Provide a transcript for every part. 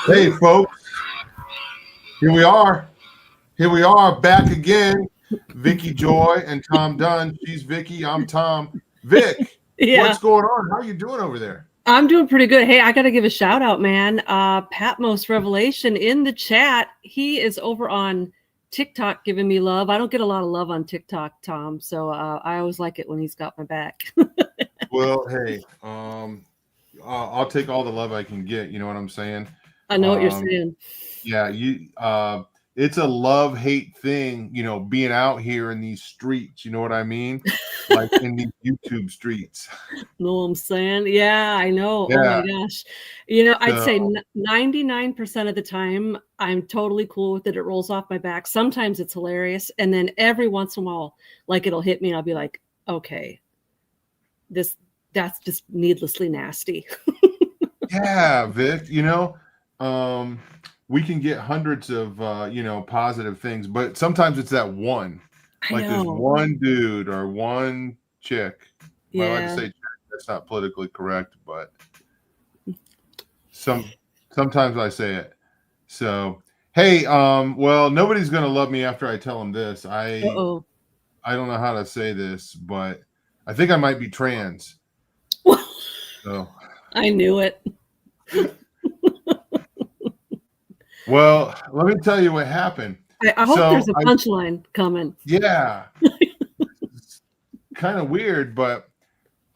Hey, folks, here we are. Here we are back again. Vicki Joy and Tom Dunn. She's Vicki. I'm Tom. Vic, what's going on? How are you doing over there? I'm doing pretty good. Hey, I got to give a shout out, man. Patmos Revelation in the chat. He is over on TikTok giving me love. I don't get a lot of love on TikTok, Tom. So I always like it when he's got my back. Well, hey, I'll take all the love I can get. You know what I'm saying? I know what you're saying. Yeah, it's a love-hate thing, being out here in these streets, you know what I mean? Like in these YouTube streets. Know what I'm saying? Yeah, I know. Yeah. Oh my gosh. I'd say 99% of the time I'm totally cool with it. It rolls off my back. Sometimes it's hilarious. And then every once in a while, like it'll hit me and I'll be like, okay, that's just needlessly nasty. Yeah, Vic, we can get hundreds of positive things, but sometimes it's that one. Like there's one dude or one chick. Well, I like to say chick, that's not politically correct, but sometimes I say it. So hey, well, nobody's gonna love me after I tell them this. I don't know how to say this, but I think I might be trans. So I knew it. Well, let me tell you what happened. I hope there's a punchline coming. Yeah. It's kind of weird, but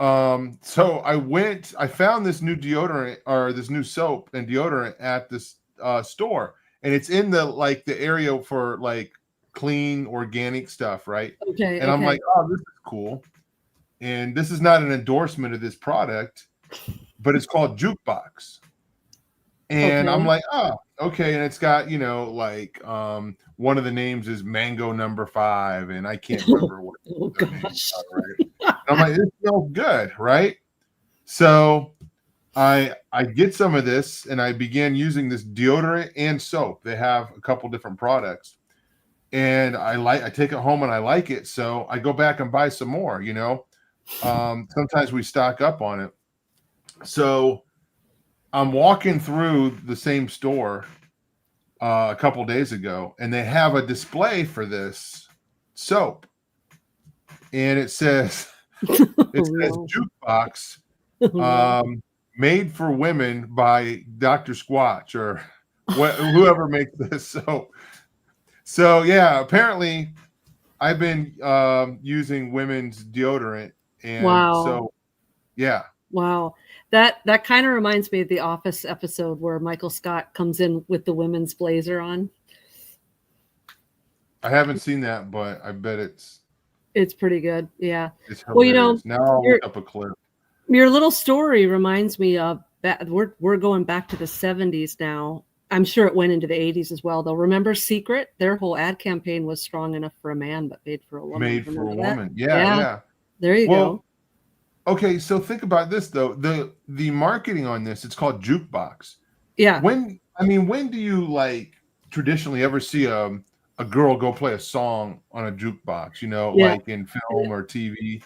so I found this new deodorant or this new soap and deodorant at this store, and it's in the area for like clean organic stuff, right? Okay. And I'm like, oh, this is cool. And this is not an endorsement of this product, but it's called Jukebox. And I'm like, oh, okay. And it's got, one of the names is Mango Number 5, and I can't remember what. Oh gosh. Right? I'm like, it smells good, right? So I get some of this, and I began using this deodorant and soap. They have a couple different products, and I take it home and I like it, so I go back and buy some more. Sometimes we stock up on it. So I'm walking through the same store a couple days ago, and they have a display for this soap, and it says Jukebox, made for women by Dr. Squatch or whoever makes this soap. So yeah, apparently I've been using women's deodorant, and so yeah. Wow. That kind of reminds me of the Office episode where Michael Scott comes in with the women's blazer on. I haven't seen that, but I bet it's pretty good. Yeah. It's hilarious. Now I'll look up a clip. Your little story reminds me of that. We're going back to the 70s now. I'm sure it went into the 80s as well, though. Remember Secret? Their whole ad campaign was strong enough for a man, but made for a woman. Made for a woman. Yeah. There you go. Okay, so think about this though. The marketing on this, it's called Jukebox. Yeah. When do you traditionally ever see a girl go play a song on a jukebox, like in film or TV?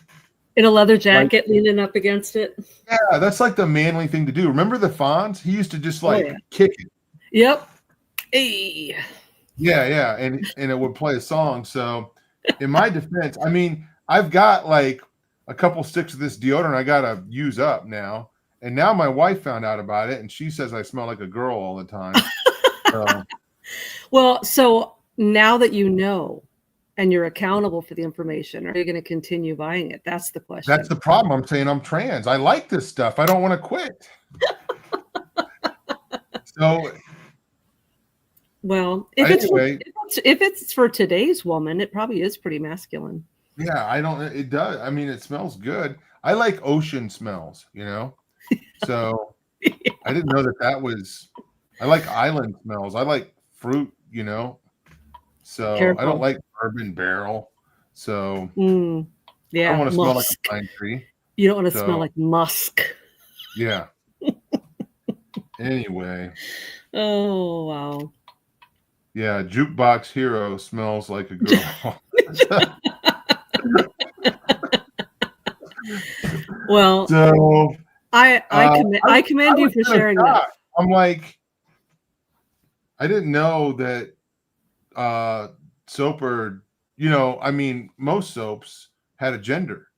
In a leather jacket, leaning up against it. Yeah, that's like the manly thing to do. Remember the Fonz? He used to just kick it. Yep. Hey. Yeah, and it would play a song. So in my defense, I've got a couple sticks of this deodorant I gotta use up now, and now my wife found out about it, and she says I smell like a girl all the time. Well, so now that you know, and you're accountable for the information, are you going to continue buying it? That's the question. That's the problem. I'm saying I'm trans. I like this stuff. I don't want to quit. So, well, if it's for today's woman, it probably is pretty masculine. Yeah, it does. It smells good. I like ocean smells, So I didn't know that was, I like island smells. I like fruit, So Careful. I don't like bourbon barrel. So yeah, I want to smell like a pine tree. You don't want to smell like musk. Yeah. Anyway. Oh, wow. Yeah, Jukebox Hero smells like a girl. Well, so I commend you for sharing that. I'm like, I didn't know that soap or, I mean, most soaps had a gender,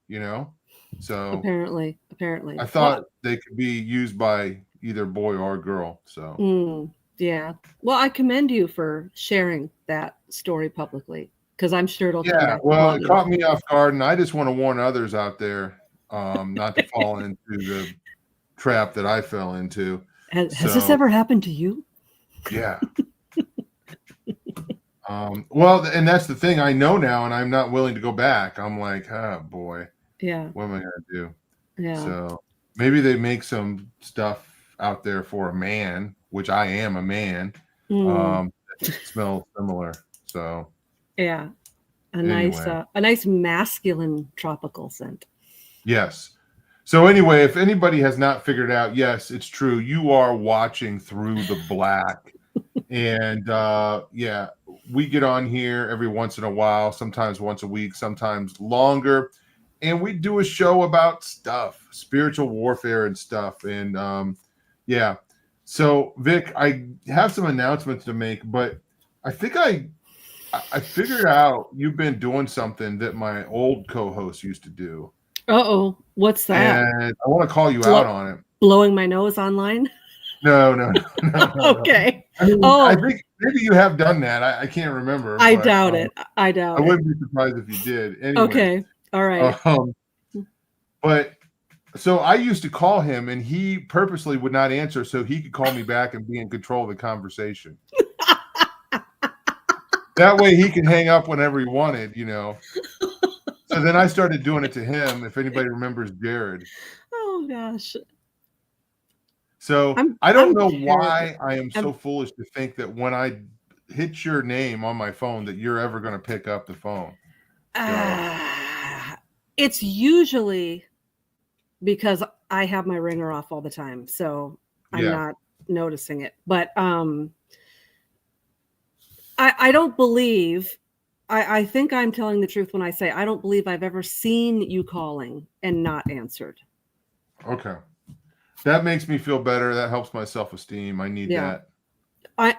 so Apparently. I Well, thought they could be used by either boy or girl. So yeah. Well, I commend you for sharing that story publicly, because I'm sure it'll come yeah, back to well, haunt it you. caught me off guard, and I just want to warn others out there not to fall into the trap that I fell into. Has this So ever happened to you? yeah. Well, and that's the thing. I know now, and I'm not willing to go back. I'm like, oh boy, Yeah. what am I gonna do? Yeah. So maybe they make some stuff out there for a man, which I am a man, that smells similar. So Yeah. anyway, A nice masculine tropical scent. yes. So anyway, if anybody has not figured out, yes, it's true. You are watching through the black. And yeah, we get on here every once in a while, sometimes once a week, sometimes longer. And we do a show about stuff, spiritual warfare and stuff. And yeah. So Vic, I have some announcements to make, but I think I figured out you've been doing something that my old co-host used to do. Uh-oh. What's that? And I want to call you out on it. Blowing my nose online? No. Okay. I mean, I Oh, think maybe you have done that. I can't remember. I But, doubt it. I I doubt it. wouldn't be surprised if you did. Anyway, Okay. All right. But so I used to call him, and he purposely would not answer so he could call me back and be in control of the conversation. That way he can hang up whenever he wanted, So then I started doing it to him, if anybody remembers Jared. Oh gosh. So I don't know why I am so foolish to think that when I hit your name on my phone that you're ever going to pick up the phone. It's usually because I have my ringer off all the time, so I'm not noticing it. But I don't believe. I think I'm telling the truth when I say I don't believe I've ever seen you calling and not answered. Okay. That makes me feel better. That helps my self-esteem. I need that.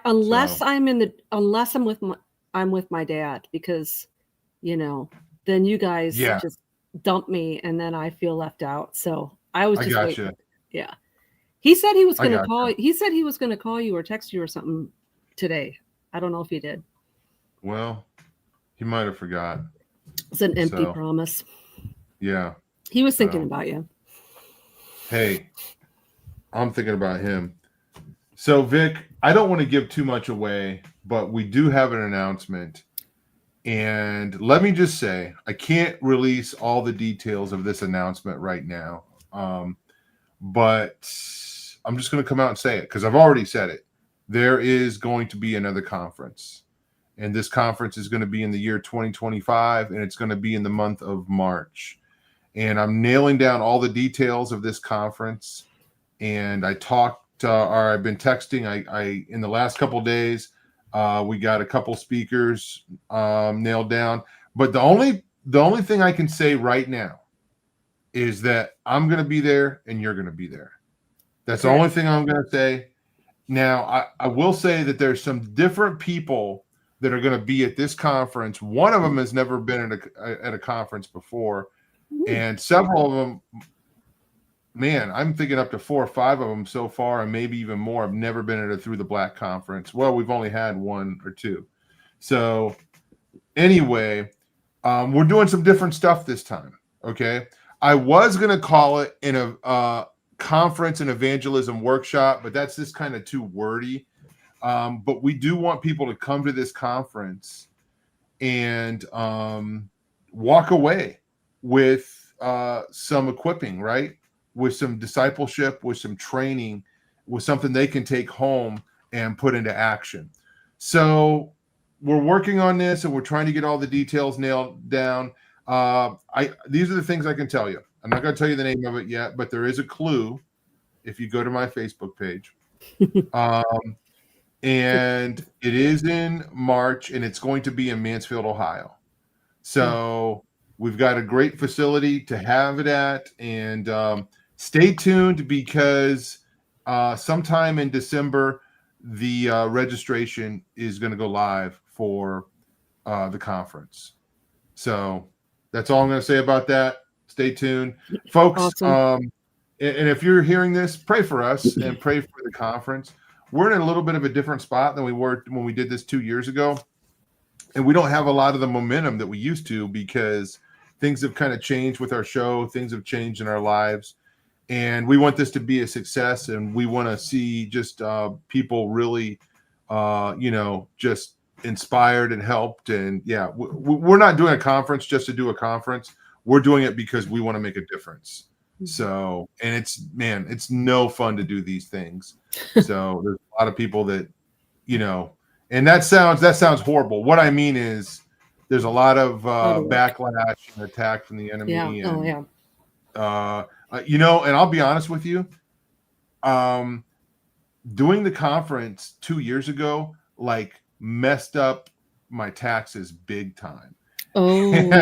Unless I'm with my dad, because then you guys just dump me and then I feel left out. So I was just waiting. Yeah. He said he was going to call. He said he was going to call you or text you or something today. I don't know if he did. Well, he might have forgot. It's an empty promise. Yeah. He was thinking about you. Hey, I'm thinking about him. So, Vic, I don't want to give too much away, but we do have an announcement. And let me just say, I can't release all the details of this announcement right now. But I'm just going to come out and say it because I've already said it. There is going to be another conference. And this conference is going to be in the year 2025, and it's going to be in the month of March. And I'm nailing down all the details of this conference. And I've been texting. I in the last couple of days, we got a couple speakers nailed down. But the only thing I can say right now is that I'm going to be there and you're going to be there. That's the only thing I'm going to say. Now, I will say that there's some different people that are going to be at this conference. One of them has never been at a conference before. And several of them, man, I'm thinking up to 4 or 5 of them so far, and maybe even more, have never been at a Through the Black conference. Well, we've only had 1 or 2. So anyway, we're doing some different stuff this time. Okay. I was going to call it in a conference and evangelism workshop, but that's just kind of too wordy. But we do want people to come to this conference and walk away with some equipping, right? With some discipleship, with some training, with something they can take home and put into action. So we're working on this and we're trying to get all the details nailed down. These are the things I can tell you. I'm not going to tell you the name of it yet, but there is a clue if you go to my Facebook page. And it is in March, and it's going to be in Mansfield, Ohio. So we've got a great facility to have it at, and stay tuned because sometime in December, the registration is going to go live for the conference. So that's all I'm going to say about that. Stay tuned, folks. Awesome. And if you're hearing this, pray for us and pray for the conference. We're in a little bit of a different spot than we were when we did this 2 years ago. And we don't have a lot of the momentum that we used to because things have kind of changed with our show. Things have changed in our lives. And we want this to be a success. And we want to see just people really, just inspired and helped. And yeah, we're not doing a conference just to do a conference. We're doing it because we want to make a difference. So, and it's no fun to do these things. So there's a lot of people that, and that sounds horrible. What I mean is there's a lot of backlash and attack from the enemy. Yeah. And, and I'll be honest with you, doing the conference 2 years ago, messed up my taxes big time. Oh, and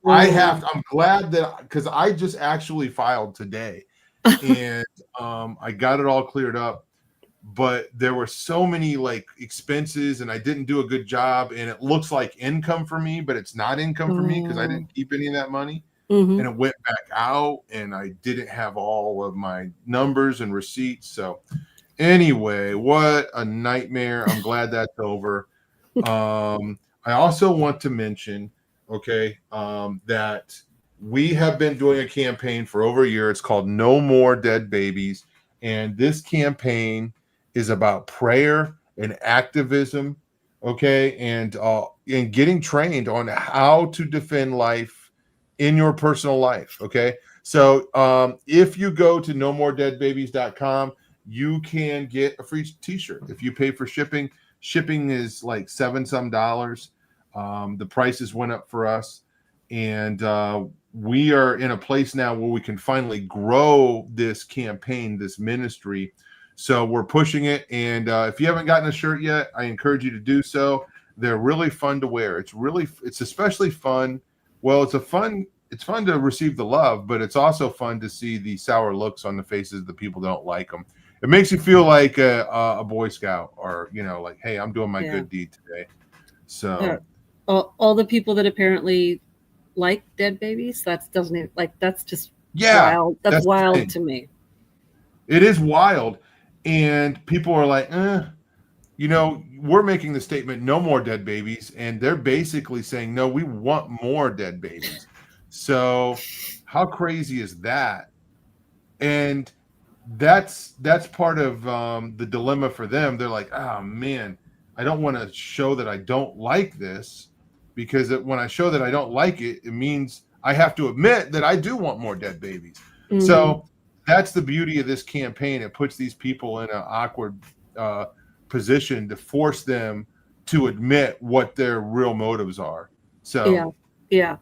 I'm glad that because I just actually filed today and I got it all cleared up, but there were so many expenses and I didn't do a good job and it looks like income for me, but it's not income for me because I didn't keep any of that money. And it went back out and I didn't have all of my numbers and receipts. So anyway, what a nightmare. I'm glad that's over. I also want to mention, that we have been doing a campaign for over a year. It's called No More Dead Babies. And this campaign is about prayer and activism, and getting trained on how to defend life in your personal life, So if you go to nomoredeadbabies.com, you can get a free t-shirt. If you pay for shipping is like $7 some. The prices went up for us, and we are in a place now where we can finally grow this campaign, this ministry. So we're pushing it. And if you haven't gotten a shirt yet, I encourage you to do so. They're really fun to wear. It's especially fun. Well, it's fun to receive the love, but it's also fun to see the sour looks on the faces of the people that don't like them. It makes you feel like a Boy Scout, or hey, I'm doing my good deed today. So all the people that apparently like dead babies, that's just wild. That's wild to me. It is wild, and people are like, we're making the statement, no more dead babies, and they're basically saying, no, we want more dead babies. So how crazy is that? And that's part of the dilemma for them. They're like, oh man, I don't want to show that I don't like this, because when I show that I don't like it, it means I have to admit that I do want more dead babies. So that's the beauty of this campaign. It puts these people in an awkward position to force them to admit what their real motives are. So yeah.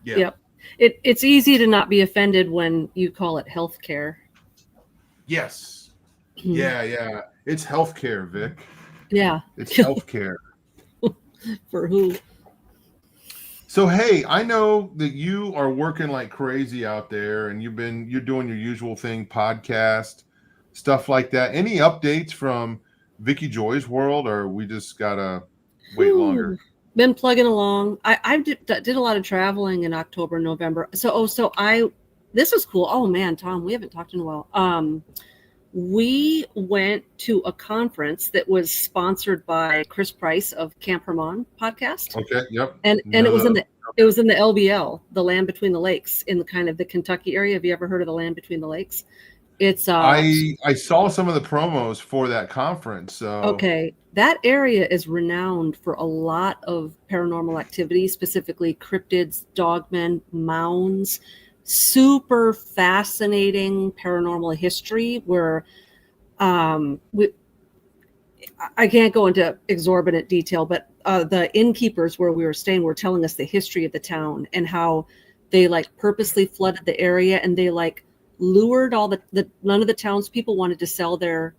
It's easy to not be offended when you call it healthcare. Yes. Yeah. It's healthcare, Vic. Yeah. It's healthcare. For who? So, hey, I know that you are working like crazy out there, and you're doing your usual thing, podcast, stuff like that. Any updates from Vicki Joy's world, or we just gotta wait longer? Been plugging along. I did a lot of traveling in October, November. This is cool. Oh man, Tom, we haven't talked in a while. We went to a conference that was sponsored by Chris Price of Camp Herman podcast. Okay, yep. And it was in the LBL, the Land Between the Lakes, in the kind of the Kentucky area. Have you ever heard of the Land Between the Lakes? It's I saw some of the promos for that conference. So okay, that area is renowned for a lot of paranormal activity, specifically cryptids, dogmen, mounds. Super fascinating paranormal history where I can't go into exorbitant detail, but the innkeepers where we were staying were telling us the history of the town and how they purposely flooded the area, and they lured all none of the townspeople wanted to sell their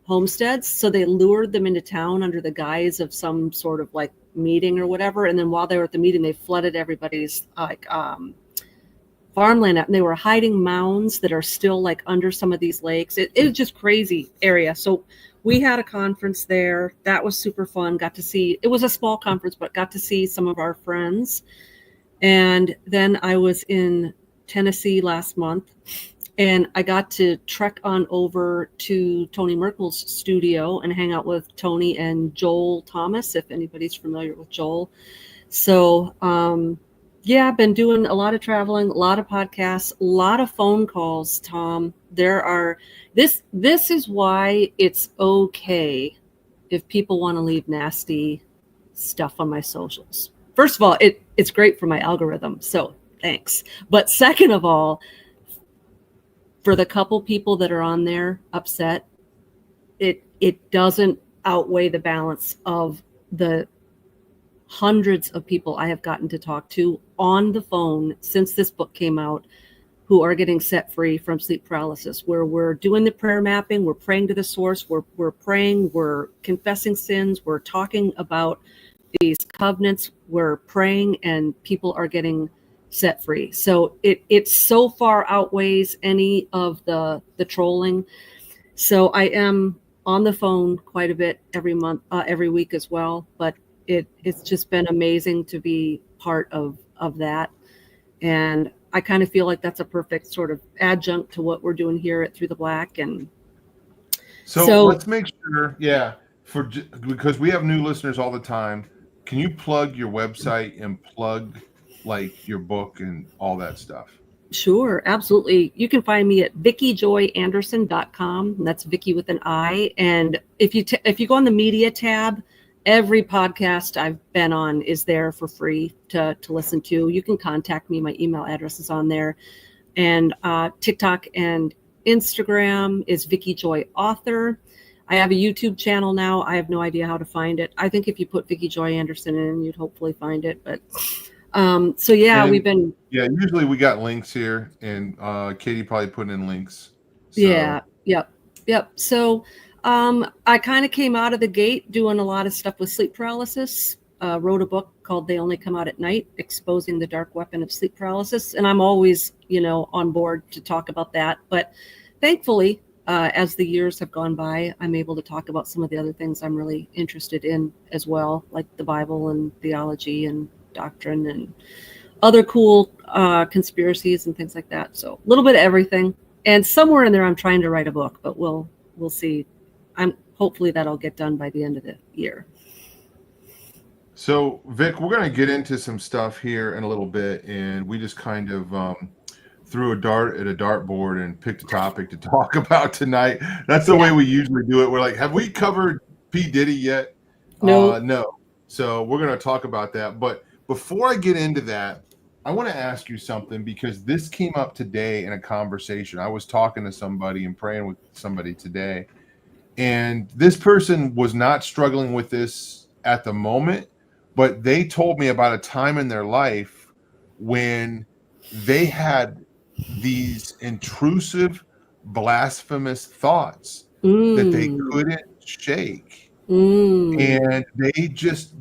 homesteads, so they lured them into town under the guise of some sort of meeting or whatever, and then while they were at the meeting, they flooded everybody's farmland out, and they were hiding mounds that are still under some of these lakes. It was just crazy area. So we had a conference there. That was super fun. It was a small conference, but got to see some of our friends. And then I was in Tennessee last month, and I got to trek on over to Tony Merkel's studio and hang out with Tony and Joel Thomas, if anybody's familiar with Joel. So, yeah, I've been doing a lot of traveling, a lot of podcasts, a lot of phone calls, Tom. This is why it's okay if people want to leave nasty stuff on my socials. First of all, it's great for my algorithm, so thanks. But second of all, for the couple people that are on there upset, it doesn't outweigh the balance of the hundreds of people I have gotten to talk to on the phone since this book came out who are getting set free from sleep paralysis, where we're doing the prayer mapping, we're praying to the source, we're praying, we're confessing sins, we're talking about these covenants, we're praying, and people are getting set free. So it so far outweighs any of the trolling. So I am on the phone quite a bit every month, every week as well, but it's just been amazing to be part of that. And I kind of feel like that's a perfect sort of adjunct to what we're doing here at Through the Black. And so let's make sure, because we have new listeners all the time. Can you plug your website and plug like your book and all that stuff? Sure, absolutely. You can find me at vickijoyanderson.com. That's Vicki with an I. And if you go on the media tab, every podcast I've been on is there for free to listen to. You can contact me. My email address is on there. And TikTok and Instagram is Vicki Joy Author. I have a YouTube channel now. I have no idea how to find it. I think if you put Vicki Joy Anderson in, you'd hopefully find it. But so yeah, and, we've been. Yeah, usually we got links here, and Katie probably putting in links. So. Yeah, yep. So I kind of came out of the gate doing a lot of stuff with sleep paralysis. Wrote a book called They Only Come Out at Night, Exposing the Dark Weapon of Sleep Paralysis. And I'm always, on board to talk about that. But thankfully, as the years have gone by, I'm able to talk about some of the other things I'm really interested in as well, like the Bible and theology and doctrine and other cool conspiracies and things like that. So a little bit of everything. And somewhere in there, I'm trying to write a book, but we'll see. Hopefully that'll get done by the end of the year. So, Vic, we're going to get into some stuff here in a little bit, and we just kind of threw a dart at a dartboard and picked a topic to talk about tonight. That's the way we usually do it. We're like, have we covered P. Diddy yet? No. No. So we're going to talk about that. But before I get into that, I want to ask you something, because this came up today in a conversation. I was talking to somebody and praying with somebody today, and this person was not struggling with this at the moment, but they told me about a time in their life when they had these intrusive, blasphemous thoughts that they couldn't shake. And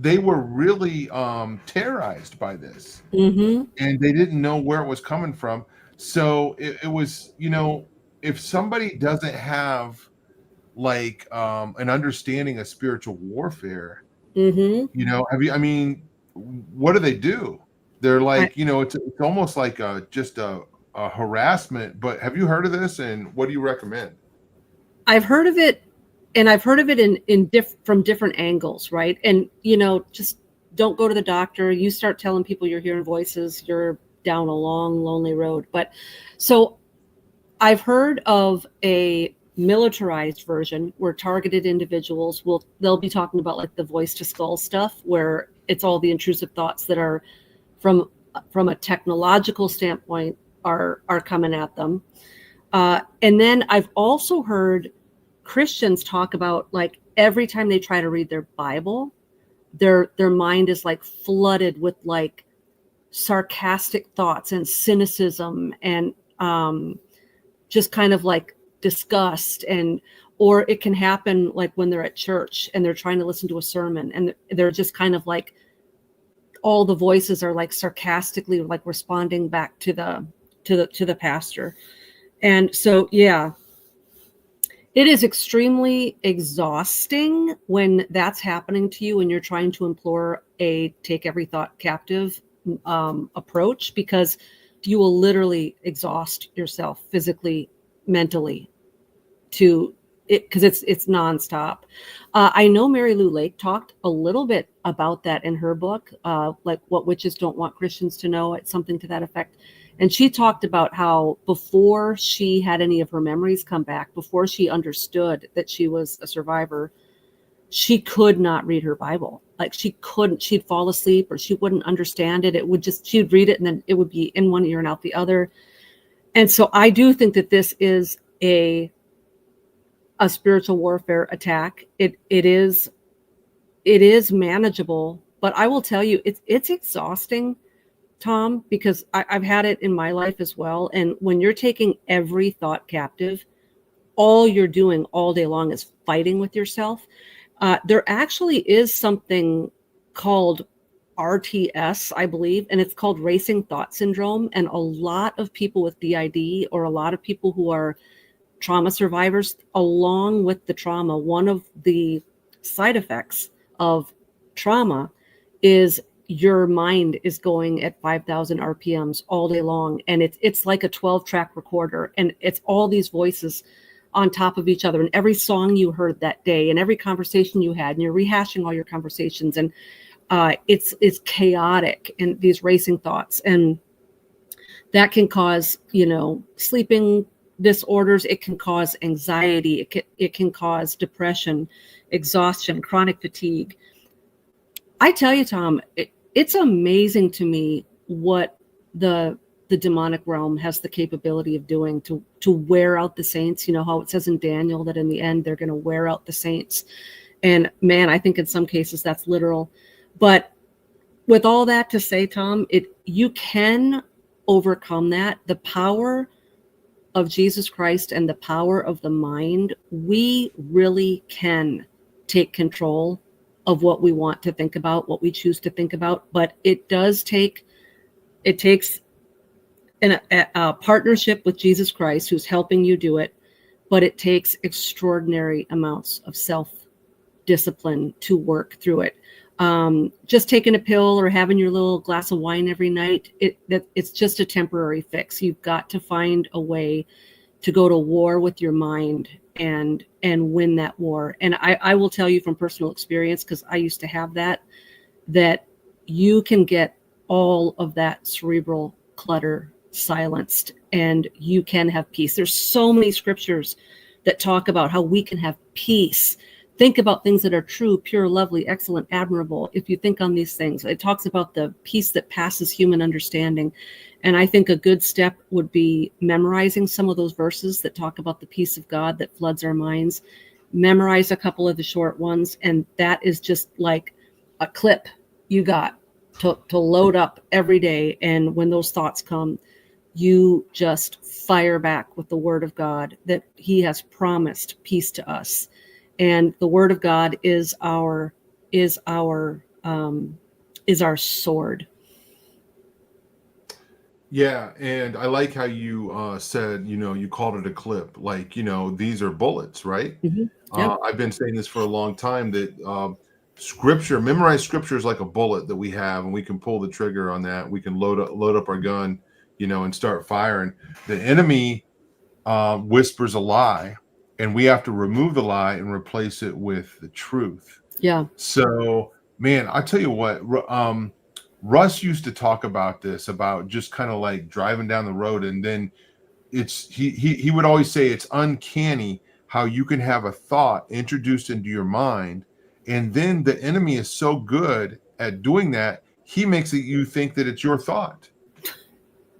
they were really terrorized by this, and they didn't know where it was coming from. So it was, if somebody doesn't have like an understanding of spiritual warfare, what do they do? They're like, it's almost like just a harassment. But have you heard of this, and what do you recommend? I've heard of it, and I've heard of it from different angles, right? And just don't go to the doctor. You start telling people you're hearing voices, you're down a long, lonely road. But so I've heard of a militarized version where targeted individuals they'll be talking about like the voice to skull stuff, where it's all the intrusive thoughts that are from a technological standpoint are coming at them. And then I've also heard Christians talk about, like, every time they try to read their Bible, their mind is like flooded with like sarcastic thoughts and cynicism and just kind of like disgust, or it can happen like when they're at church and they're trying to listen to a sermon and they're just kind of like, all the voices are like sarcastically like responding back to the pastor. And so, yeah, It is extremely exhausting when that's happening to you and you're trying to implore a take every thought captive approach, because you will literally exhaust yourself physically, mentally, to it, because it's nonstop. I know Mary Lou Lake talked a little bit about that in her book, like What Witches Don't Want Christians to Know, it's something to that effect. And she talked about how before she had any of her memories come back, before she understood that she was a survivor, she could not read her Bible. Like she couldn't, she'd fall asleep or she wouldn't understand it. It would just, she'd read it and then it would be in one ear and out the other. And so I do think that this is a spiritual warfare attack. It is manageable, but I will tell you, it's exhausting, Tom, because I've had it in my life as well. And when you're taking every thought captive, all you're doing all day long is fighting with yourself. There actually is something called RTS, I believe, and it's called racing thought syndrome. And a lot of people with DID, or a lot of people who are trauma survivors, along with the trauma, one of the side effects of trauma is your mind is going at 5,000 RPMs all day long. And it's like a 12-track recorder, and it's all these voices on top of each other, and every song you heard that day and every conversation you had, and you're rehashing all your conversations, and it's chaotic, and these racing thoughts, and that can cause, sleeping disorders. It can cause anxiety. It can cause depression, exhaustion, chronic fatigue. I tell you, Tom, it's amazing to me what the demonic realm has the capability of doing to wear out the saints. You know how it says in Daniel that in the end they're going to wear out the saints. And man, I think in some cases that's literal. But with all that to say, Tom, you can overcome that. The power of Jesus Christ and the power of the mind, we really can take control of what we want to think about, what we choose to think about. But it takes a partnership with Jesus Christ, who's helping you do it. But it takes extraordinary amounts of self-discipline to work through it. Just taking a pill or having your little glass of wine every night, it's just a temporary fix. You've got to find a way to go to war with your mind and win that war. And I will tell you from personal experience, because I used to have that you can get all of that cerebral clutter silenced, and you can have peace. There's so many scriptures that talk about how we can have peace. Think about things that are true, pure, lovely, excellent, admirable. If you think on these things, it talks about the peace that passes human understanding. And I think a good step would be memorizing some of those verses that talk about the peace of God that floods our minds. Memorize a couple of the short ones, and that is just like a clip you got to load up every day. And when those thoughts come, you just fire back with the word of God that he has promised peace to us. And the word of God is our sword. Yeah, and I like how you said, you called it a clip. Like, these are bullets, right? Mm-hmm. Yep. I've been saying this for a long time, that memorize scripture is like a bullet that we have, and we can pull the trigger on that. We can load up our gun, and start firing. The enemy whispers a lie, and we have to remove the lie and replace it with the truth. Yeah. So, man, I tell you what, Russ used to talk about this, about just kind of like driving down the road, and then he would always say it's uncanny how you can have a thought introduced into your mind, and then the enemy is so good at doing that, he makes it you think that it's your thought.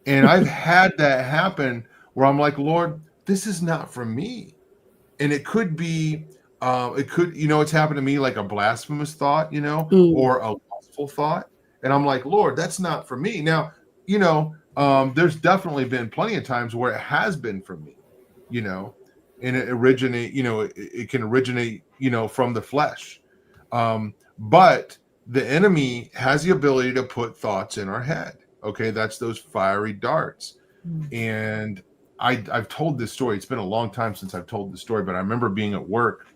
And I've had that happen where I'm like, Lord, this is not from me. And it could be, it's happened to me, like a blasphemous thought, or a lustful thought. And I'm like, Lord, that's not for me. Now, there's definitely been plenty of times where it has been for me, and it can originate, from the flesh. But the enemy has the ability to put thoughts in our head. Okay. That's those fiery darts. And I've told this story. It's been a long time since I've told this story, but I remember being at work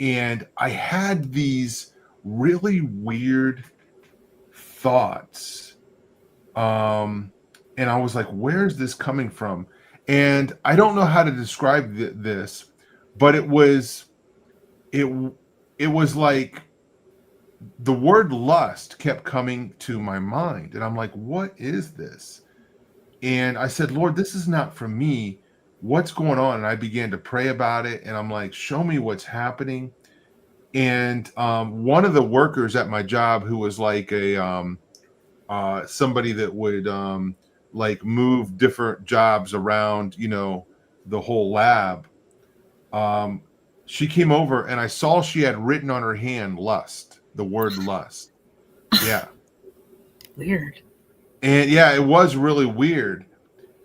and I had these really weird thoughts. And I was like, where's this coming from? And I don't know how to describe this, but it was like the word lust kept coming to my mind. And I'm like, what is this? And I said, Lord, this is not from me. What's going on? And I began to pray about it. And I'm like, show me what's happening. And one of the workers at my job, who was like somebody that would like move different jobs around, the whole lab. She came over and I saw she had written on her hand lust, the word lust. Yeah. Weird. And yeah, it was really weird.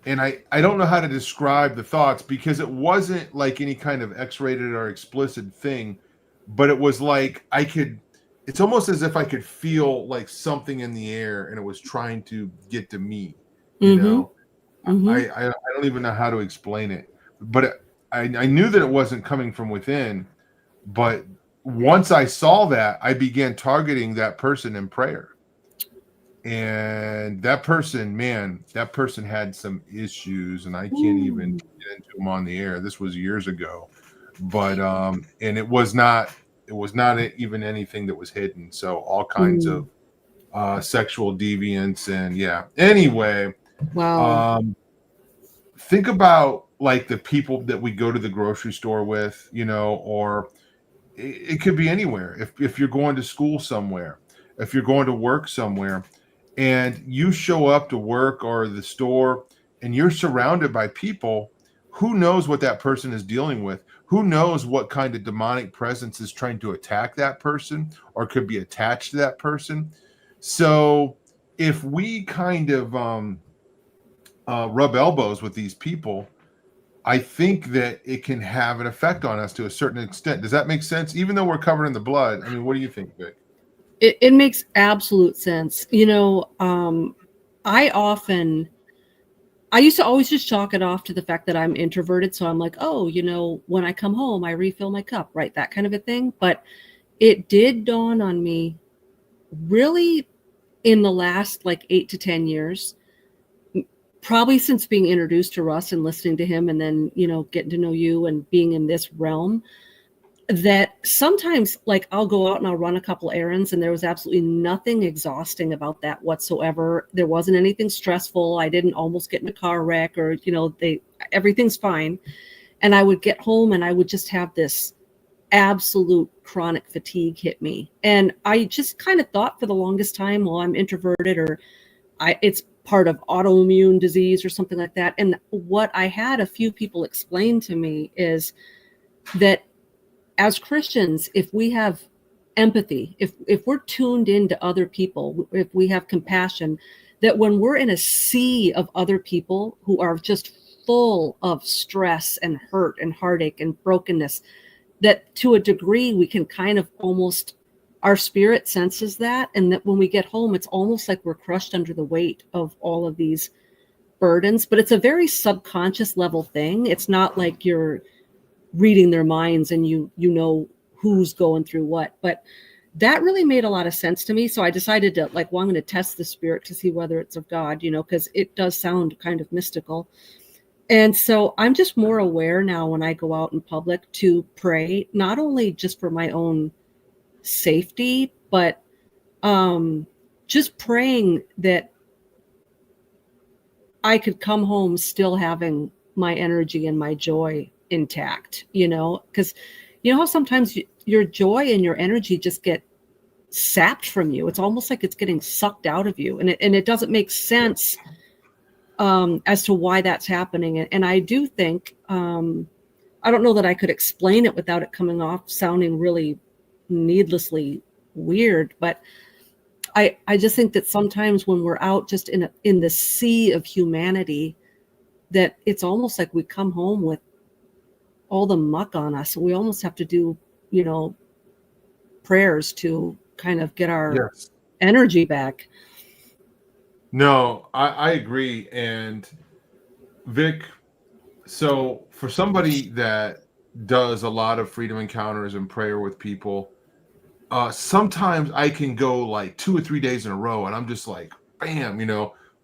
And I don't know how to describe the thoughts because it wasn't like any kind of X-rated or explicit thing, but it was like it's almost as if I could feel like something in the air and it was trying to get to me, you know? I don't even know how to explain it, but I knew that it wasn't coming from within, but once I saw that, I began targeting that person in prayer. And that person had some issues, and I can't even get into them on the air. This was years ago, but and it was not even anything that was hidden. So all kinds of sexual deviance, and yeah. Anyway, Wow. Think about like the people that we go to the grocery store with, or it could be anywhere. If you're going to school somewhere, if you're going to work somewhere, and you show up to work or the store and you're surrounded by people, who knows what that person is dealing with? Who knows what kind of demonic presence is trying to attack that person or could be attached to that person? So if we kind of rub elbows with these people, I think that it can have an effect on us to a certain extent. Does that make sense? Even though we're covered in the blood. I mean, what do you think, Vic? It makes absolute sense. I used to always just chalk it off to the fact that I'm introverted. So I'm like, oh, when I come home, I refill my cup, right? That kind of a thing. But it did dawn on me really in the last like 8 to 10 years, probably since being introduced to Russ and listening to him and then, getting to know you and being in this realm, that sometimes like I'll go out and I'll run a couple errands and there was absolutely nothing exhausting about that whatsoever. There wasn't anything stressful. I didn't almost get in a car wreck or, everything's fine. And I would get home and I would just have this absolute chronic fatigue hit me. And I just kind of thought for the longest time, well, I'm introverted or it's part of autoimmune disease or something like that. And what I had a few people explain to me is that as Christians, if we have empathy, if we're tuned into other people, if we have compassion, that when we're in a sea of other people who are just full of stress and hurt and heartache and brokenness, that to a degree we can kind of almost, our spirit senses that, and that when we get home, it's almost like we're crushed under the weight of all of these burdens. But it's a very subconscious level thing. It's not like you're reading their minds and you know who's going through what, but that really made a lot of sense to me. So I decided to I'm going to test the spirit to see whether it's of God, because it does sound kind of mystical. And so I'm just more aware now when I go out in public to pray, not only just for my own safety, but just praying that I could come home still having my energy and my joy intact, because how sometimes your joy and your energy just get sapped from you. It's almost like it's getting sucked out of you, and it doesn't make sense as to why that's happening. And I do think I don't know that I could explain it without it coming off sounding really needlessly weird, but I just think that sometimes when we're out just in the sea of humanity, that it's almost like we come home with all the muck on us. We almost have to do, prayers to kind of get our energy back. No, I agree. And Vic, So for somebody that does a lot of freedom encounters and prayer with people, sometimes I can go like 2 or 3 days in a row, and I'm just like, bam,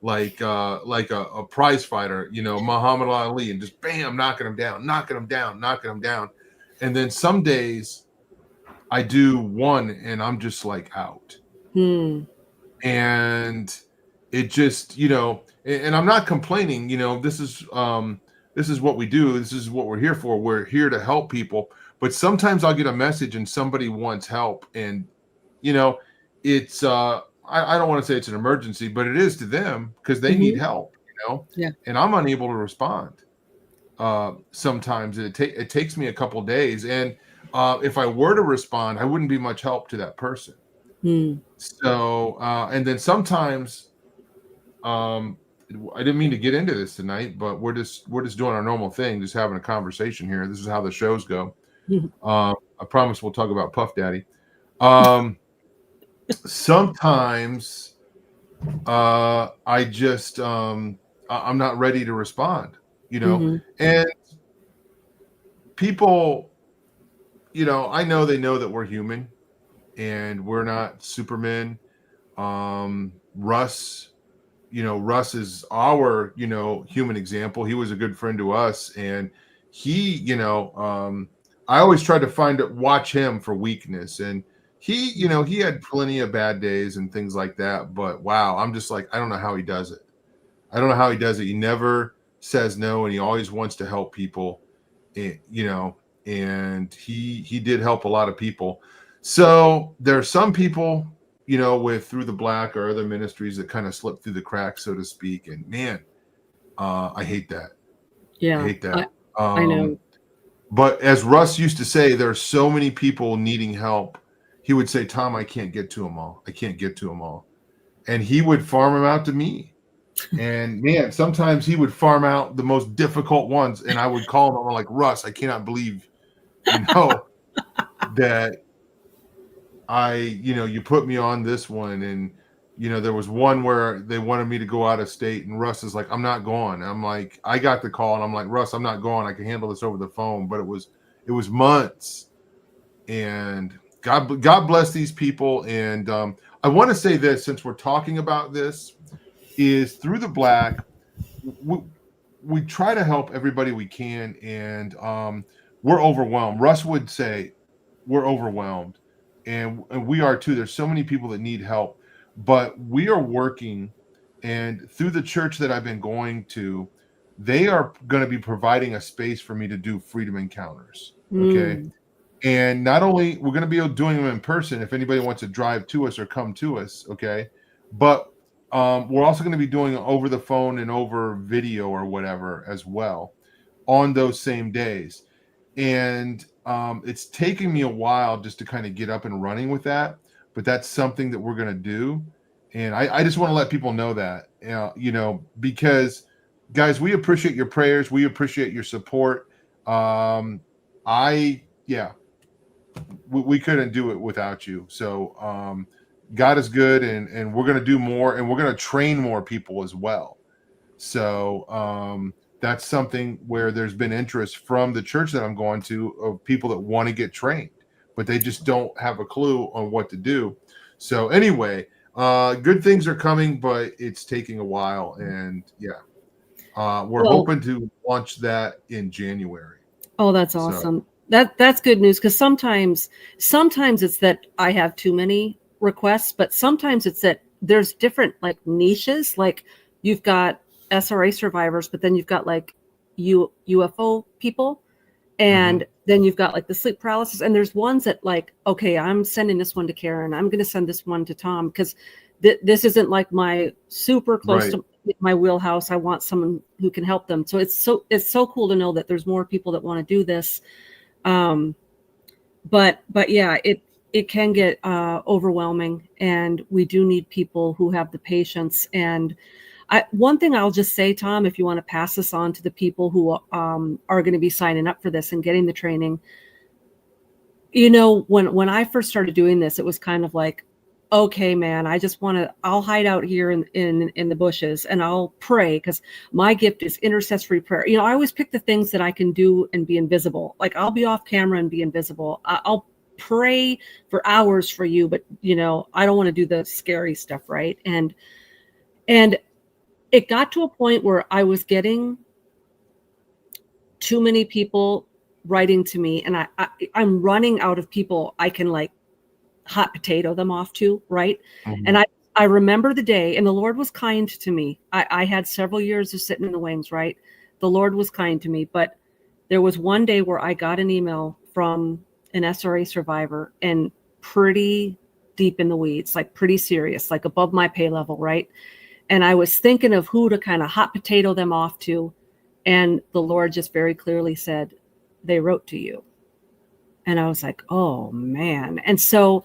like a prize fighter, Muhammad Ali, and just bam, knocking him down, knocking him down, knocking him down. And then some days I do one, and I'm just like out. And it just, and I'm not complaining. This is what we do. This is what we're here for. We're here to help people. But sometimes I'll get a message and somebody wants help, and it's I don't want to say it's an emergency, but it is to them because they need help. Yeah. And I'm unable to respond. Sometimes it takes me a couple days, and if I were to respond, I wouldn't be much help to that person. So and then sometimes I didn't mean to get into this tonight, but we're just doing our normal thing, just having a conversation here. This is how the shows go. I promise we'll talk about Puff Daddy. Sometimes I just I'm not ready to respond, and people, I know they know that we're human and we're not Superman. Russ is our, human example. He was a good friend to us, and he, I always tried to watch him for weakness, and he had plenty of bad days and things like that, but wow, I'm just like, I don't know how he does it. He never says no, and he always wants to help people, and he did help a lot of people. So there are some people, with Through the Black or other ministries that kind of slip through the cracks, so to speak. And man, I hate that. Yeah, I hate that. I know. But as Russ used to say, there are so many people needing help. He would say, Tom, I can't get to them all. I can't get to them all. And he would farm them out to me. And man, sometimes he would farm out the most difficult ones. And I would call him. I'm like, Russ, I cannot believe, that you put me on this one. And, there was one where they wanted me to go out of state, and Russ is like, I'm not going. I'm like, I got the call, and I'm like, Russ, I'm not going. I can handle this over the phone. But it was months. And God bless these people. And I want to say this, since we're talking about this, is Through the Black, we try to help everybody we can, and we're overwhelmed. Russ would say we're overwhelmed, and we are too. There's so many people that need help, but we are working, and through the church that I've been going to, they are going to be providing a space for me to do freedom encounters. Okay. And not only we're going to be doing them in person if anybody wants to drive to us or come to us, okay, but we're also going to be doing it over the phone and over video or whatever as well on those same days. And it's taking me a while just to kind of get up and running with that, but that's something that we're going to do. And I just want to let people know that, because guys, we appreciate your prayers. We appreciate your support. We couldn't do it without you. So God is good, and we're going to do more, and we're going to train more people as well. So that's something where there's been interest from the church that I'm going to, of people that want to get trained, but they just don't have a clue on what to do. So anyway, good things are coming, but it's taking a while. And we're hoping to launch that in January. Oh, that's awesome. That's good news, because sometimes it's that I have too many requests, but sometimes it's that there's different like niches. Like you've got SRA survivors, but then you've got like UFO people, and then you've got like the sleep paralysis, and there's ones that like, okay, I'm sending this one to Karen, I'm going to send this one to Tom, because this isn't like my super close to my wheelhouse. I want someone who can help them. So it's so cool to know that there's more people that want to do this. But yeah, it can get overwhelming, and we do need people who have the patience. And one thing I'll just say, Tom, if you want to pass this on to the people who are going to be signing up for this and getting the training, when I first started doing this, it was kind of like, okay, man, I'll hide out here in the bushes and I'll pray, because my gift is intercessory prayer. I always pick the things that I can do and be invisible. Like, I'll be off camera and be invisible. I'll pray for hours for you, but I don't want to do the scary stuff, right? And it got to a point where I was getting too many people writing to me, and I'm running out of people I can like hot potato them off to, right? Mhm. And I remember the day, and the Lord was kind to me. I had several years of sitting in the wings, right? The Lord was kind to me, but there was one day where I got an email from an SRA survivor, and pretty deep in the weeds, like pretty serious, like above my pay level, right? And I was thinking of who to kind of hot potato them off to. And the Lord just very clearly said, they wrote to you. And I was like, oh, man. And so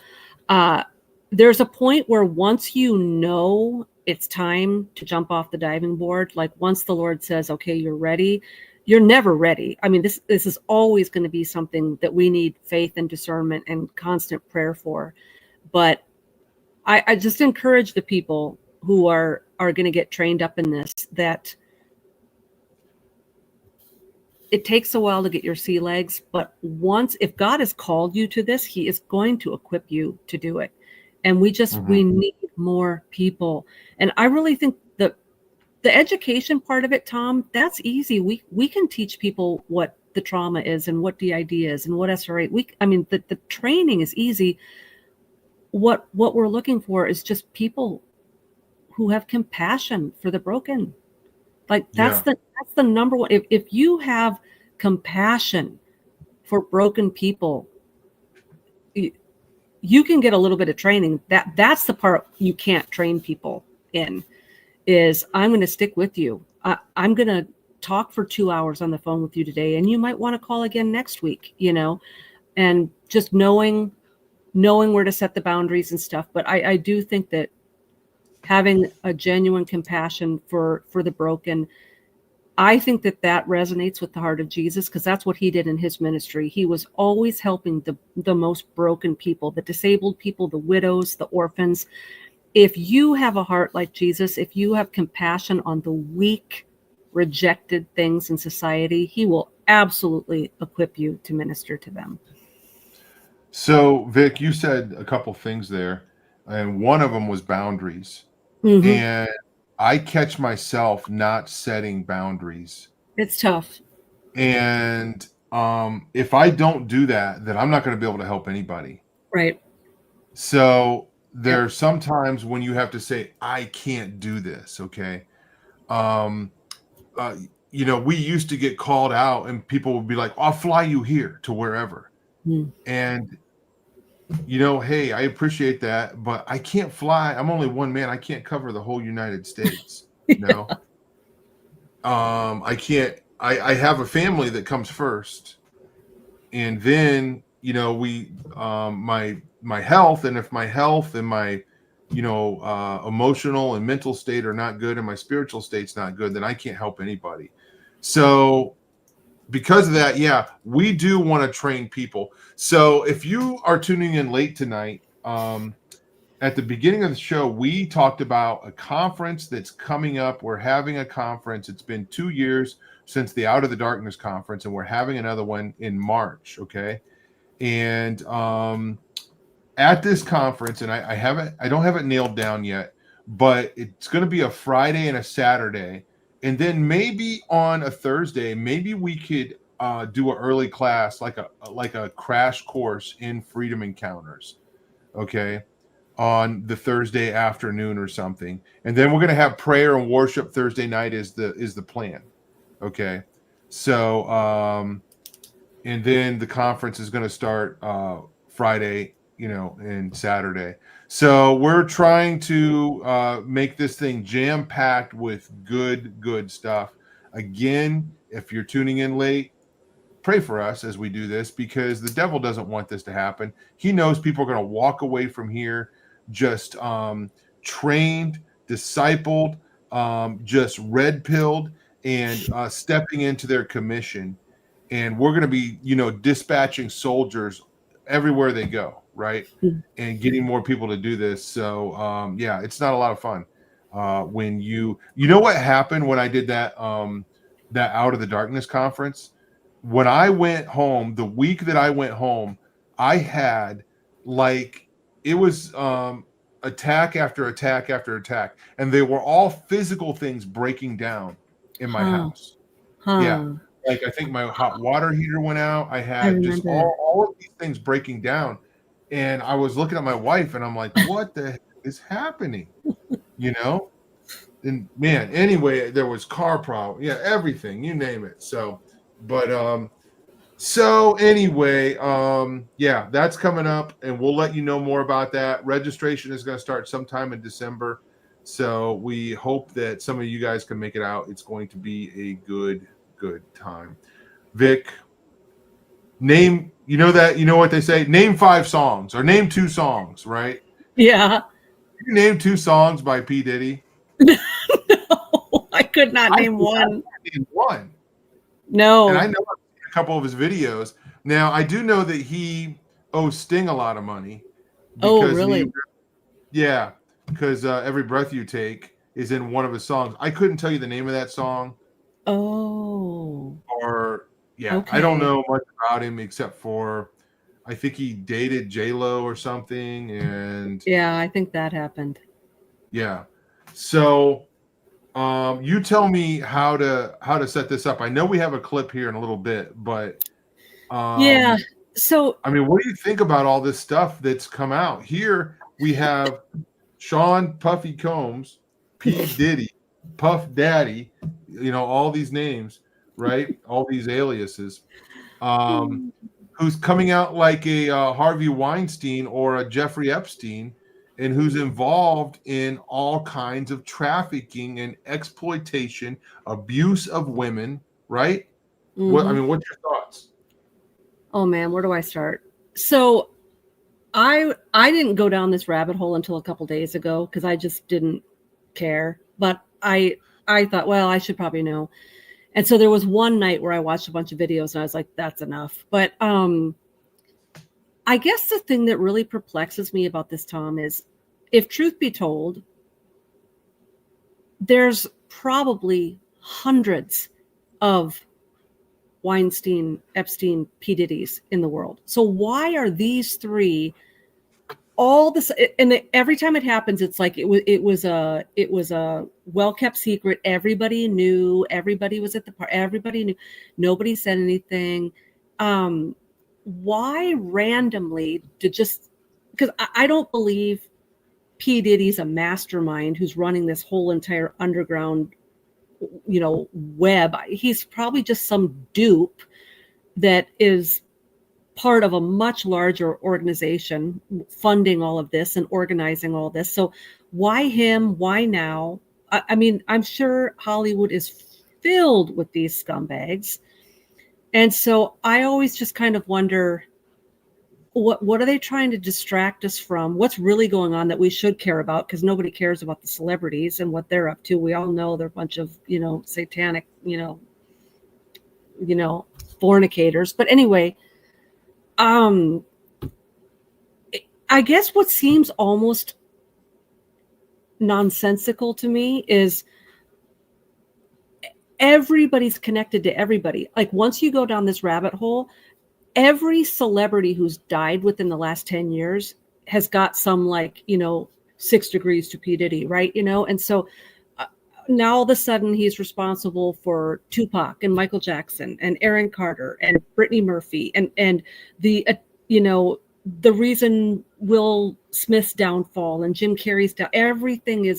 there's a point where once it's time to jump off the diving board, like once the Lord says, okay, you're ready, you're never ready. I mean, this is always going to be something that we need faith and discernment and constant prayer for. But I just encourage the people who are going to get trained up in this, that it takes a while to get your sea legs, but if God has called you to this, he is going to equip you to do it. And we need more people. And I really think the education part of it, Tom, that's easy. We can teach people what the trauma is and what DID is and what SRA. The training is easy. What we're looking for is just people who have compassion for the broken. Like that's the number one. If you have compassion for broken people, you can get a little bit of training. That's the part you can't train people in, is I'm going to stick with you. I'm going to talk for 2 hours on the phone with you today, and you might want to call again next week, and just knowing where to set the boundaries and stuff. But I do think that having a genuine compassion for the broken, I think that resonates with the heart of Jesus, because that's what he did in his ministry. He was always helping the most broken people, the disabled people, the widows, the orphans. If you have a heart like Jesus, if you have compassion on the weak, rejected things in society, he will absolutely equip you to minister to them. So, Vic, you said a couple things there, and one of them was boundaries. Mm-hmm. And I catch myself not setting boundaries. It's tough. And if I don't do that, then I'm not going to be able to help anybody. Right. So there's sometimes when you have to say, I can't do this. Okay. We used to get called out and people would be like, I'll fly you here to wherever. And hey, I appreciate that, but I can't fly. I'm only one man. I can't cover the whole United States. I can't. I have a family that comes first, and then my health, and if my health and my emotional and mental state are not good, and my spiritual state's not good, then I can't help anybody. So because of that, we do want to train people. So if you are tuning in late tonight, at the beginning of the show, we talked about a conference that's coming up. We're having a conference. It's been 2 years since the Out of the Darkness conference, and we're having another one in March. Okay. And at this conference, and I don't have it nailed down yet, but it's going to be a Friday and a Saturday. And then maybe on a Thursday, maybe we could do an early class, like a crash course in Freedom Encounters. Okay. On the Thursday afternoon or something. And then we're going to have prayer and worship Thursday night is the plan. Okay. So, and then the conference is going to start Friday, and Saturday. So we're trying to make this thing jam-packed with good stuff. Again, if you're tuning in late, pray for us as we do this, because the devil doesn't want this to happen. He knows people are going to walk away from here just trained, discipled, just red-pilled, and stepping into their commission. And we're going to be, dispatching soldiers everywhere they go, right? Hmm. And getting more people to do this. So yeah, it's not a lot of fun. When you know what happened when I did that that Out of the Darkness conference? When I went home, the week that I went home, I had like it was attack after attack after attack, and they were all physical things breaking down in my Huh. house. Yeah. Huh. Like I think my hot water heater went out. I I had just remember. all of these things breaking down. And I was looking at my wife and I'm like, what the heck is happening? You know? And man, anyway, there was car problem. Yeah, everything, you name it. So anyway, yeah, that's coming up and we'll let you know more about that. Registration is going to start sometime in December. So we hope that some of you guys can make it out. It's going to be a good time. Vic, name, you know what they say? Name 5 songs or name 2 songs, right? Yeah. You name 2 songs by P. Diddy. No, I could not I name one. named one. And I No. know a couple of his videos. Now, I do know that he owes Sting a lot of money Oh, because really? because Every Breath You Take is in one of his songs. I couldn't tell you the name of that song, Oh, or yeah, I don't okay. know much about him except for I think he dated J-Lo or something, and Yeah, I think that happened. yeah. So you tell me how to set this up. I know we have a clip here in a little bit, but Yeah. So, I mean, what do you think about all this stuff that's come out? Here we have Sean Puffy Combs, P. Diddy, Puff Daddy, all these names, right? All these aliases. Who's coming out like a Harvey Weinstein or a Jeffrey Epstein, and who's involved in all kinds of trafficking and exploitation, abuse of women, right? mhm. What's your thoughts? Oh man, where do I start? So, I didn't go down this rabbit hole until a couple days ago because I just didn't care. But I thought, well, I should probably know. And so there was one night where I watched a bunch of videos and I was like, that's enough. But I guess the thing that really perplexes me about this, Tom, is if truth be told, there's probably hundreds of Weinstein, Epstein, P. Diddy's in the world. So why are these 3 all this? And every time it happens, it's like it was a well-kept secret. Everybody knew. Everybody was at the party. Everybody knew. Nobody said anything. Why randomly did just because I don't believe P. Diddy's a mastermind who's running this whole entire underground, web. He's probably just some dupe that is part of a much larger organization funding all of this and organizing all this. So why him? Why now? I mean, I'm sure Hollywood is filled with these scumbags. And so I always just kind of wonder, what are they trying to distract us from? What's really going on that we should care about? Because nobody cares about the celebrities and what they're up to. We all know they're a bunch of, satanic, fornicators. But anyway, I guess what seems almost nonsensical to me is everybody's connected to everybody. Like once you go down this rabbit hole, every celebrity who's died within the last 10 years has got some 6 degrees to P. Diddy, right? And so now all of a sudden he's responsible for Tupac and Michael Jackson and Aaron Carter and Brittany Murphy and the, the reason Will Smith's downfall and Jim Carrey's down, everything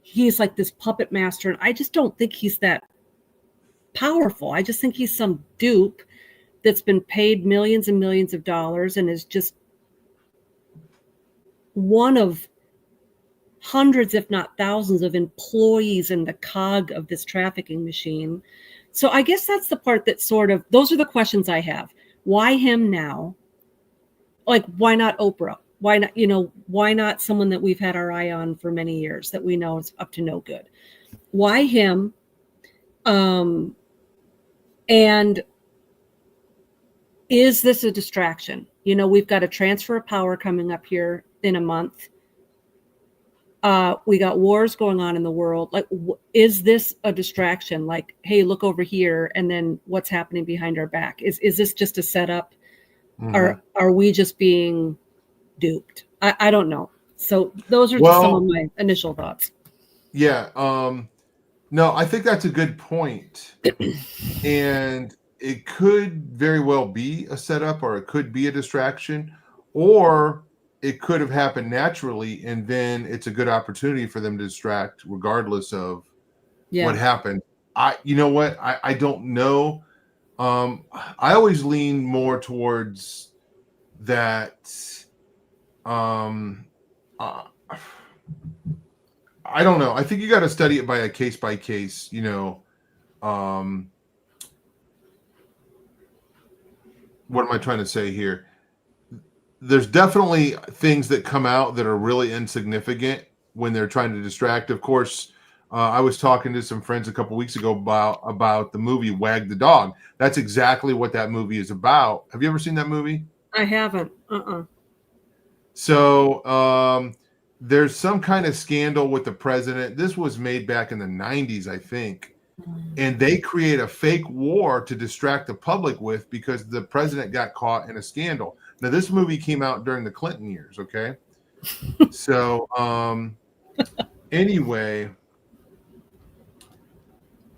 he's like this puppet master. And I just don't think he's that powerful. I just think he's some dupe that's been paid millions and millions of dollars and is just one of hundreds, if not thousands, of employees in the cog of this trafficking machine. So I guess that's the part that those are the questions I have. Why him now? Like, why not Oprah? Why not, why not someone that we've had our eye on for many years that we know is up to no good? Why him? And is this a distraction? We've got a transfer of power coming up here in a month. We got wars going on in the world. Like, is this a distraction? Like, hey, look over here, and then what's happening behind our back? Is this just a setup? Mm-hmm. Are we just being duped? I don't know. So those are just some of my initial thoughts. Yeah. No, I think that's a good point. And it could very well be a setup, or it could be a distraction, or it could have happened naturally, and then it's a good opportunity for them to distract regardless of what happened. You know what? I don't know. I always lean more towards that. I don't know. I think you got to study it by a case by case, what am I trying to say here? There's definitely things that come out that are really insignificant when they're trying to distract. Of course, I was talking to some friends a couple weeks ago about the movie Wag the Dog. That's exactly what that movie is about. Have you ever seen that movie? I haven't. So there's some kind of scandal with the president. This was made back in the 90s, I think. And they create a fake war to distract the public with, because the president got caught in a scandal. Now, this movie came out during the Clinton years, okay? So anyway,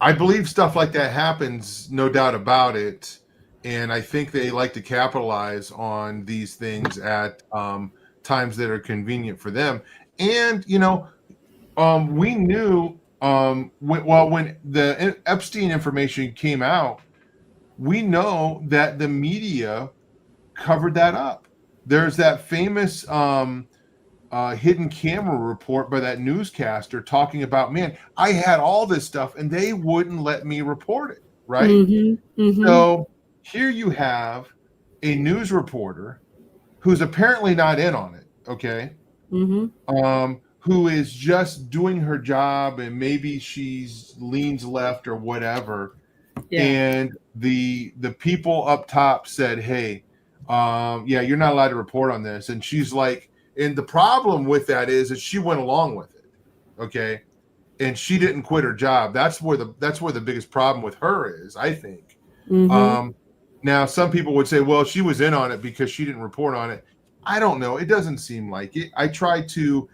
I believe stuff like that happens, no doubt about it. And I think they like to capitalize on these things at times that are convenient for them. And, we knew when the Epstein information came out, we know that the media covered that up. There's that famous hidden camera report by that newscaster talking about, man, I had all this stuff and they wouldn't let me report it, right? Mm-hmm, mm-hmm. So here you have a news reporter who's apparently not in on it, okay? Mm-hmm. Who is just doing her job, and maybe she's leans left or whatever. Yeah. And the people up top said, hey, you're not allowed to report on this. And she's like, and the problem with that is that she went along with it, okay? And she didn't quit her job. That's where the biggest problem with her is, I think. Mm-hmm. Now, some people would say, well, she was in on it because she didn't report on it. I don't know. It doesn't seem like it. I try to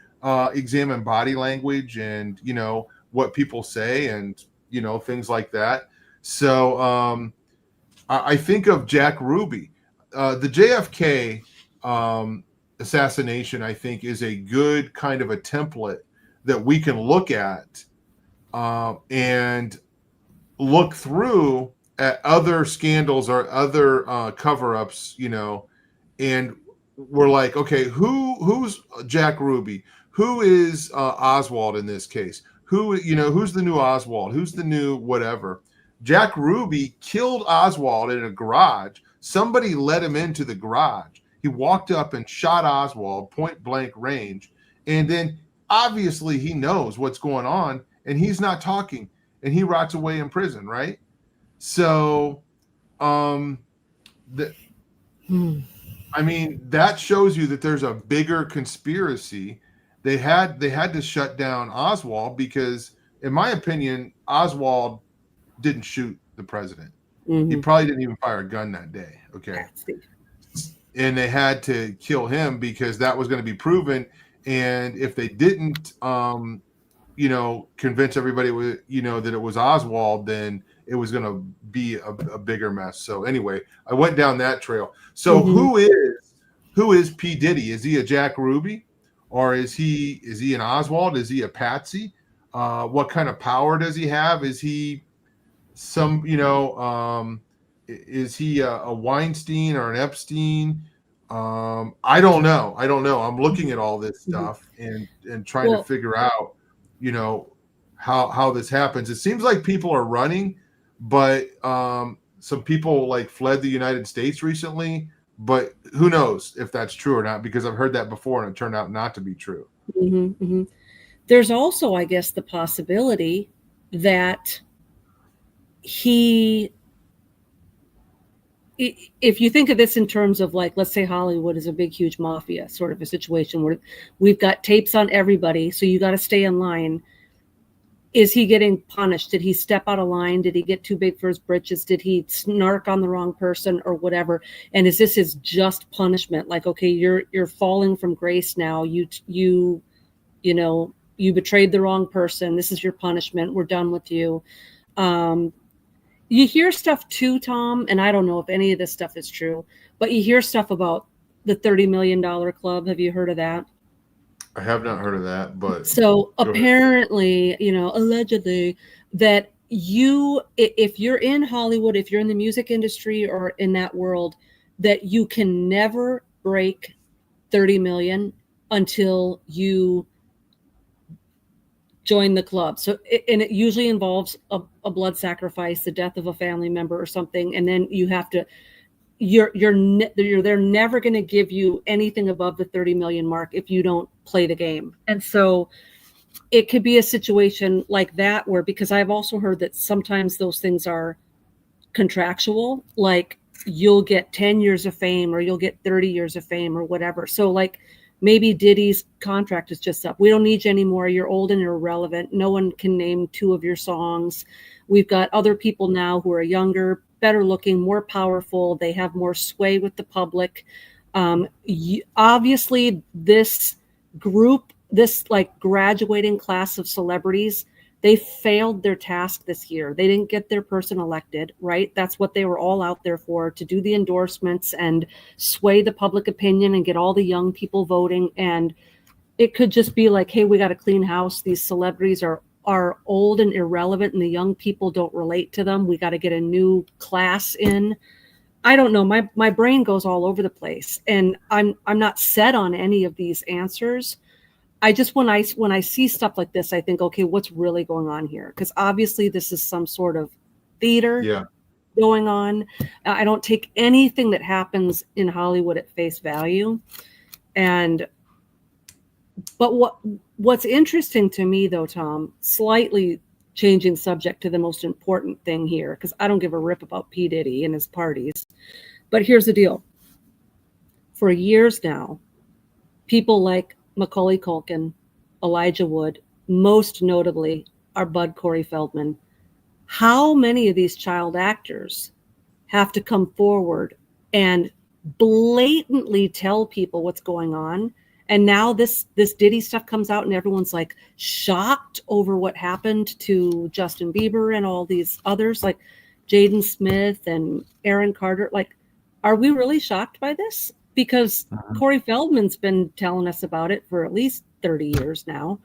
examine body language and, what people say and, things like that. So I think of Jack Ruby. The JFK assassination, I think, is a good kind of a template that we can look at and look through at other scandals or other cover-ups, and we're like, okay, who's Jack Ruby? Who is Oswald in this case? Who's the new Oswald? Who's the new whatever? Jack Ruby killed Oswald in a garage. Somebody let him into the garage. He walked up and shot Oswald point blank range. And then obviously he knows what's going on and he's not talking, and he rots away in prison, right? So, I mean, that shows you that there's a bigger conspiracy. They had to shut down Oswald because, in my opinion, Oswald didn't shoot the president. Mm-hmm. He probably didn't even fire a gun that day. Okay. And they had to kill him because that was going to be proven. And if they didn't, convince everybody, that it was Oswald, then it was going to be a bigger mess. So anyway, I went down that trail. So who is P. Diddy? Is he a Jack Ruby, or is he an Oswald? Is he a patsy? What kind of power does he have? Is he is he a Weinstein or an Epstein? I don't know. I'm looking at all this stuff and trying to figure out, how this happens. It seems like people are running, but some people like fled the United States recently, but who knows if that's true or not, because I've heard that before and it turned out not to be true. Mm-hmm, mm-hmm. There's also, I guess, the possibility that he if you think of this in terms of like, let's say Hollywood is a big, huge mafia sort of a situation where we've got tapes on everybody, so you got to stay in line. Is he getting punished? Did he step out of line? Did he get too big for his britches? Did he snark on the wrong person or whatever? And is this his just punishment? Like, okay, you're falling from grace now. You betrayed the wrong person. This is your punishment. We're done with you. You hear stuff too, Tom, and I don't know if any of this stuff is true, but you hear stuff about the $30 million club. Have you heard of that? I have not heard of that, but so apparently, allegedly, that if you're in Hollywood, if you're in the music industry or in that world, that you can never break 30 million until you join the club. So, and it usually involves a blood sacrifice, the death of a family member or something. And then you have to, they're never going to give you anything above the 30 million mark if you don't play the game. And so it could be a situation like that where, because I've also heard that sometimes those things are contractual, like you'll get 10 years of fame or you'll get 30 years of fame or whatever. So like, maybe Diddy's contract is just up. We don't need you anymore. You're old and irrelevant. No one can name 2 of your songs. We've got other people now who are younger, better looking, more powerful. They have more sway with the public. Obviously, this group, this like graduating class of celebrities, they failed their task this year. They didn't get their person elected, right? That's what they were all out there for, to do the endorsements and sway the public opinion and get all the young people voting. And it could just be like, hey, we got a clean house. These celebrities are old and irrelevant and the young people don't relate to them. We got to get a new class in. I don't know. My brain goes all over the place. And I'm not set on any of these answers. I just, when I see stuff like this, I think, okay, what's really going on here? Because obviously this is some sort of theater going on. I don't take anything that happens in Hollywood at face value. But what's interesting to me though, Tom, slightly changing subject to the most important thing here, because I don't give a rip about P. Diddy and his parties. But here's the deal. For years now, people like Macaulay Culkin, Elijah Wood, most notably our bud Corey Feldman. How many of these child actors have to come forward and blatantly tell people what's going on? And now this Diddy stuff comes out and everyone's like shocked over what happened to Justin Bieber and all these others like Jaden Smith and Aaron Carter. Like, are we really shocked by this? Because Corey Feldman's been telling us about it for at least 30 years now.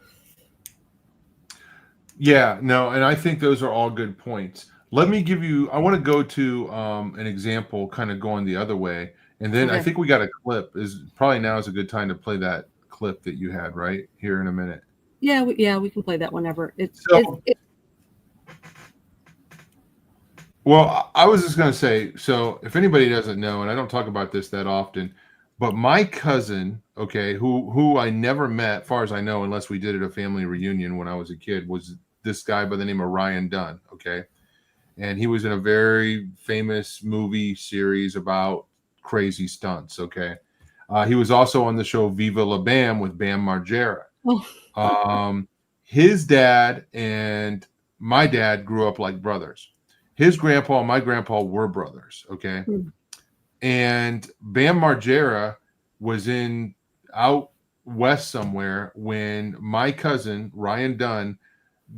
Yeah, no, and I think those are all good points. Let me give you, I want to go to an example kind of going the other way. And then I think we got a clip. Probably now is a good time to play that clip that you had right here in a minute. Yeah, we can play that whenever. Well, I was just going to say, so if anybody doesn't know, and I don't talk about this that often, but my cousin, okay, who I never met, far as I know, unless we did at a family reunion when I was a kid, was this guy by the name of Ryan Dunn, okay? And he was in a very famous movie series about crazy stunts, okay? He was also on the show Viva La Bam with Bam Margera. His dad and my dad grew up like brothers. His grandpa and my grandpa were brothers, okay? And Bam Margera was out west somewhere when my cousin, Ryan Dunn,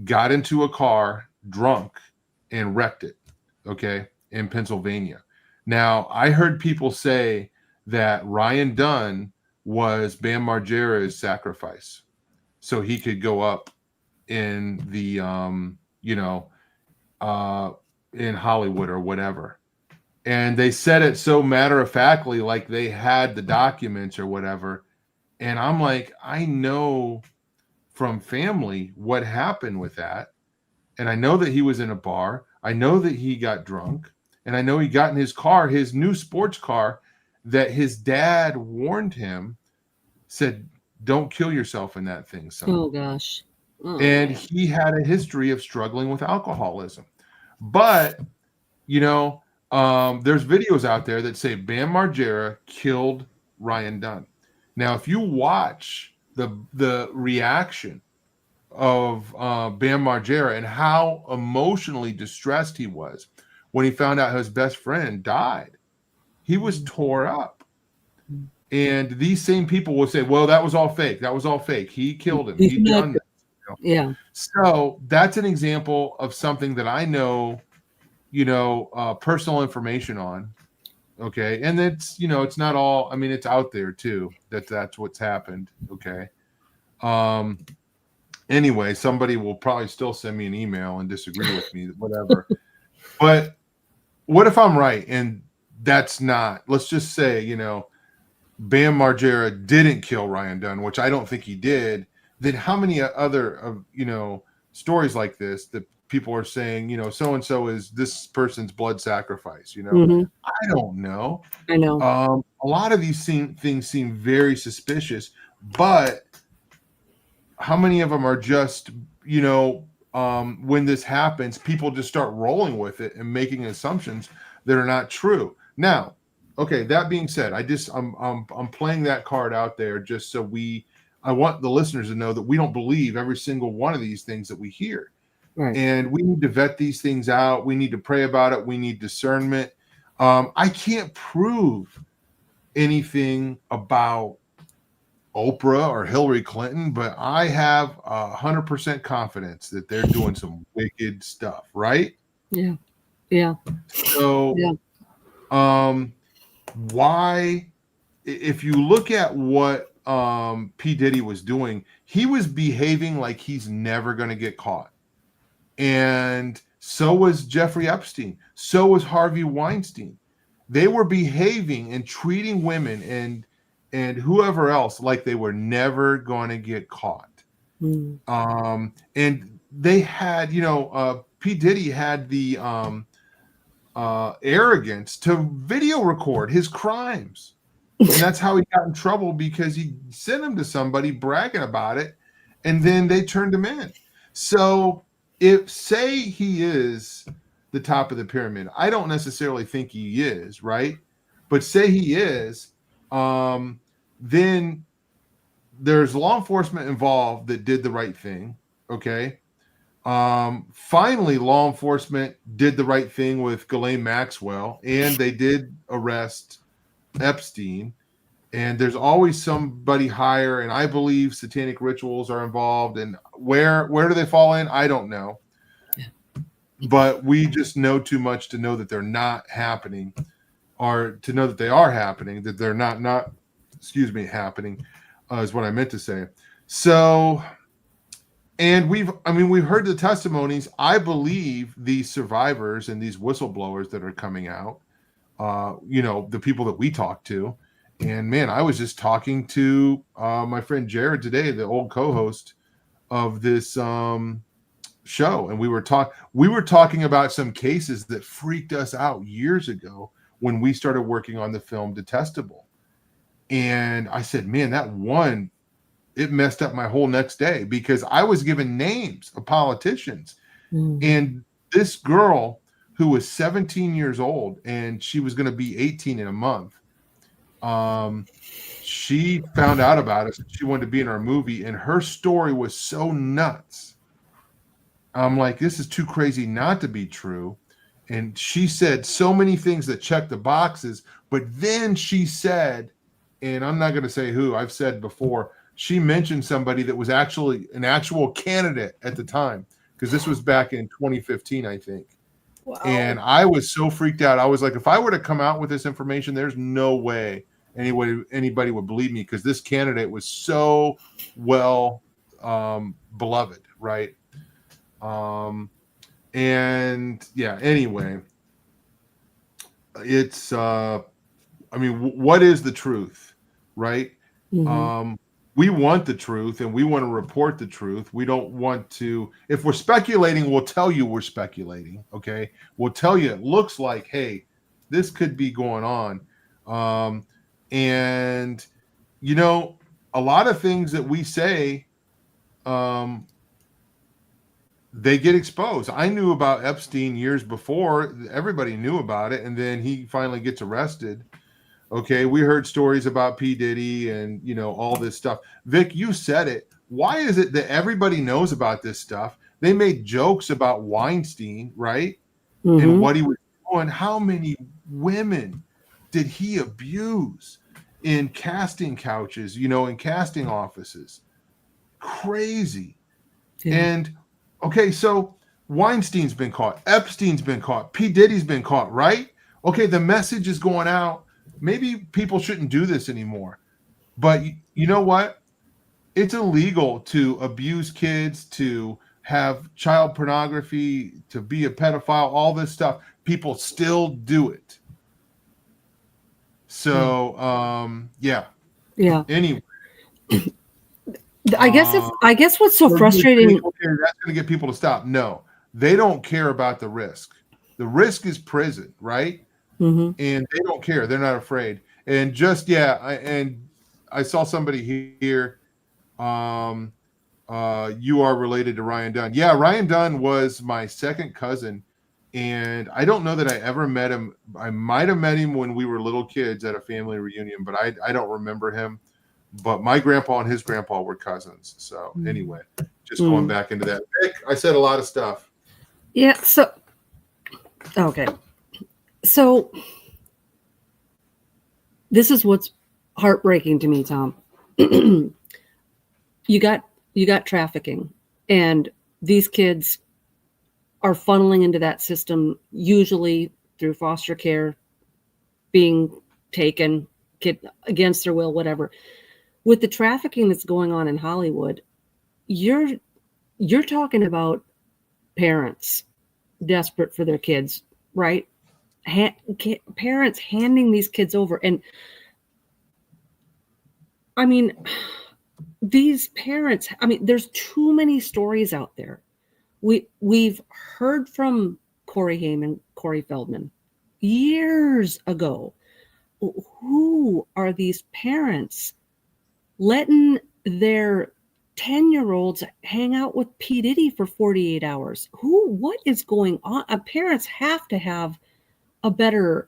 got into a car drunk and wrecked it, okay, in Pennsylvania. Now, I heard people say that Ryan Dunn was Bam Margera's sacrifice so he could go up in the, in Hollywood or whatever. And they said it so matter-of-factly, like they had the documents or whatever. And I'm like, I know from family what happened with that. And I know that he was in a bar. I know that he got drunk. And I know he got in his car, his new sports car, that his dad warned him, said, don't kill yourself in that thing, son. Oh, gosh. And he had a history of struggling with alcoholism. But, there's videos out there that say Bam Margera killed Ryan Dunn. Now, if you watch the reaction of Bam Margera and how emotionally distressed he was when he found out his best friend died, he was tore up. And these same people will say, well, that was all fake. That was all fake. He killed him. He done this. Yeah. So that's an example of something that I know, personal information on. Okay. And it's, it's not all, I mean, it's out there too, that's what's happened. Okay. Anyway, somebody will probably still send me an email and disagree with me, whatever. But what if I'm right? And that's not, let's just say, Bam Margera didn't kill Ryan Dunn, which I don't think he did. Then how many other stories like this that people are saying, so-and-so is this person's blood sacrifice, I don't know. I know. A lot of these things seem very suspicious, but how many of them are just, when this happens, people just start rolling with it and making assumptions that are not true. Now, okay, that being said, I'm playing that card out there just so I want the listeners to know that we don't believe every single one of these things that we hear. Right. And we need to vet these things out. We need to pray about it. We need discernment. I can't prove anything about Oprah or Hillary Clinton, but I have 100% confidence that they're doing some wicked stuff, right? Yeah. Yeah. So, why, if you look at what P. Diddy was doing, he was behaving like he's never going to get caught. And so was Jeffrey Epstein. So was Harvey Weinstein. They were behaving and treating women and whoever else like they were never going to get caught. And they had, P. Diddy had the arrogance to video record his crimes. And that's how he got in trouble, because he sent them to somebody bragging about it, and then they turned him in. So if, say, he is the top of the pyramid, I don't necessarily think he is, right? But say he is, then there's law enforcement involved that did the right thing. Okay. Finally, law enforcement did the right thing with Ghislaine Maxwell, and they did arrest Epstein. And there's always somebody higher, and I believe satanic rituals are involved. And where do they fall in? I don't know. But we just know too much to know that they're not happening, or to know that they are happening, that they're not happening, is what I meant to say. So, and we've heard the testimonies. I believe these survivors and these whistleblowers that are coming out, the people that we talk to. And man, I was just talking to my friend Jared today, the old co-host of this show, and we were talking about some cases that freaked us out years ago when we started working on the film Detestable. And I said, man, that one, it messed up my whole next day, because I was given names of politicians. And this girl who was 17 years old, and she was going to be 18 in a month, she found out about us. She wanted to be in our movie, and her story was so nuts. I'm like, this is too crazy not to be true. And she said so many things that checked the boxes, but then she said, and I'm not going to say who, I've said before, she mentioned somebody that was actually an actual candidate at the time, because this was back in 2015, I think. Wow. And I was so freaked out. I was like, if I were to come out with this information, there's no way anybody would believe me, because this candidate was so well beloved, right? And yeah, anyway, it's what is the truth, right? We want the truth, and we want to report the truth. We don't want to, if we're speculating, we'll tell you we're speculating. Okay. We'll tell you, it looks like, hey, this could be going on. And a lot of things that we say, they get exposed. I knew about Epstein years before. Everybody knew about it, and then he finally gets arrested. Okay, we heard stories about P. Diddy and all this stuff. Vic, you said it. Why is it that everybody knows about this stuff? They made jokes about Weinstein, right? And what he was doing. How many women did he abuse in casting couches, in casting offices? Crazy. Yeah. And okay, so Weinstein's been caught, Epstein's been caught, P. Diddy's been caught, right? Okay, the message is going out. Maybe people shouldn't do this anymore. But you know what? It's illegal to abuse kids, to have child pornography, to be a pedophile, all this stuff. People still do it. So, yeah. Yeah. Anyway. I guess what's so frustrating. Okay, that's going to get people to stop. No, they don't care about the risk. The risk is prison, right? And they don't care. They're not afraid. And just I saw somebody here. You are related to Ryan Dunn. Yeah, Ryan Dunn was my second cousin, and I don't know that I ever met him. I might have met him when we were little kids at a family reunion, but I don't remember him. But my grandpa and his grandpa were cousins. So anyway, just going back into that. Vic, I said a lot of stuff. Yeah. So, okay. So this is what's heartbreaking to me, Tom. You got trafficking, and these kids are funneling into that system, usually through foster care, being taken, against their will, whatever. With the trafficking that's going on in Hollywood, you're talking about parents desperate for their kids, right? Parents handing these kids over. And I mean, these parents, there's too many stories out there. We've heard from Corey Haim, Corey Feldman years ago. Who are these parents letting their 10-year-olds hang out with P. Diddy for 48 hours? What is going on? Parents have to have a better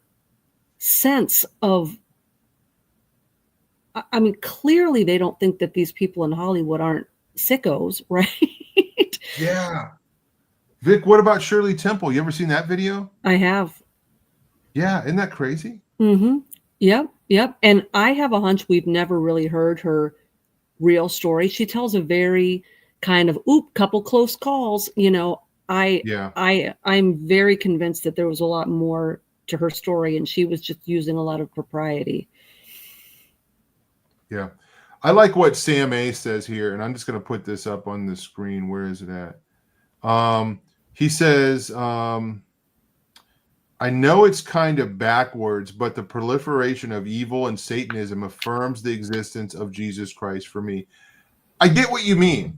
sense of, clearly they don't think that these people in Hollywood aren't sickos, right? Yeah. Vic, what about Shirley Temple? You ever seen that video? I have. Yeah, isn't that crazy? Yep. And I have a hunch we've never really heard her real story. She tells a very kind of couple close calls. I'm very convinced that there was a lot more to her story, and she was just using a lot of propriety. Yeah. I like what Sam A says here, and I'm just going to put this up on the screen. Where is it at? He says, I know it's kind of backwards, but the proliferation of evil and Satanism affirms the existence of Jesus Christ for me. I get what you mean.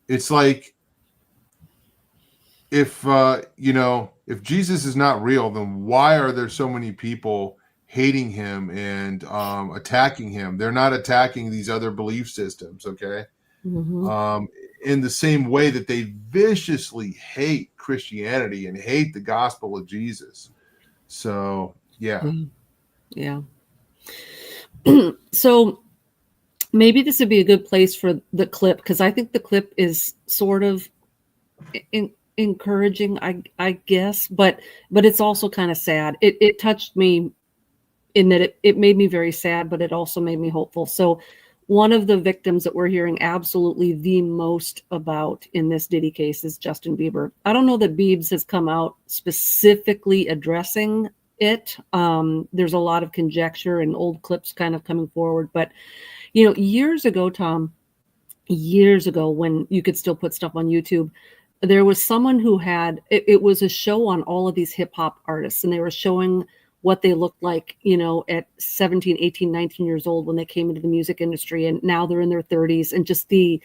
It's like if Jesus is not real, then why are there so many people hating him and attacking him? They're not attacking these other belief systems, okay? In the same way that they viciously hate Christianity and hate the gospel of Jesus. So, yeah. So maybe this would be a good place for the clip, because I think the clip is sort of encouraging, I guess, but it's also kind of sad. It touched me in that it made me very sad, but it also made me hopeful. So one of the victims that we're hearing absolutely the most about in this Diddy case is Justin Bieber. I don't know that Biebs has come out specifically addressing it. There's a lot of conjecture and old clips kind of coming forward. But, years ago, Tom, when you could still put stuff on YouTube, there was someone who had, it was a show on all of these hip hop artists, and they were showing what they looked like, at 17, 18, 19 years old when they came into the music industry, and now they're in their 30s, and just the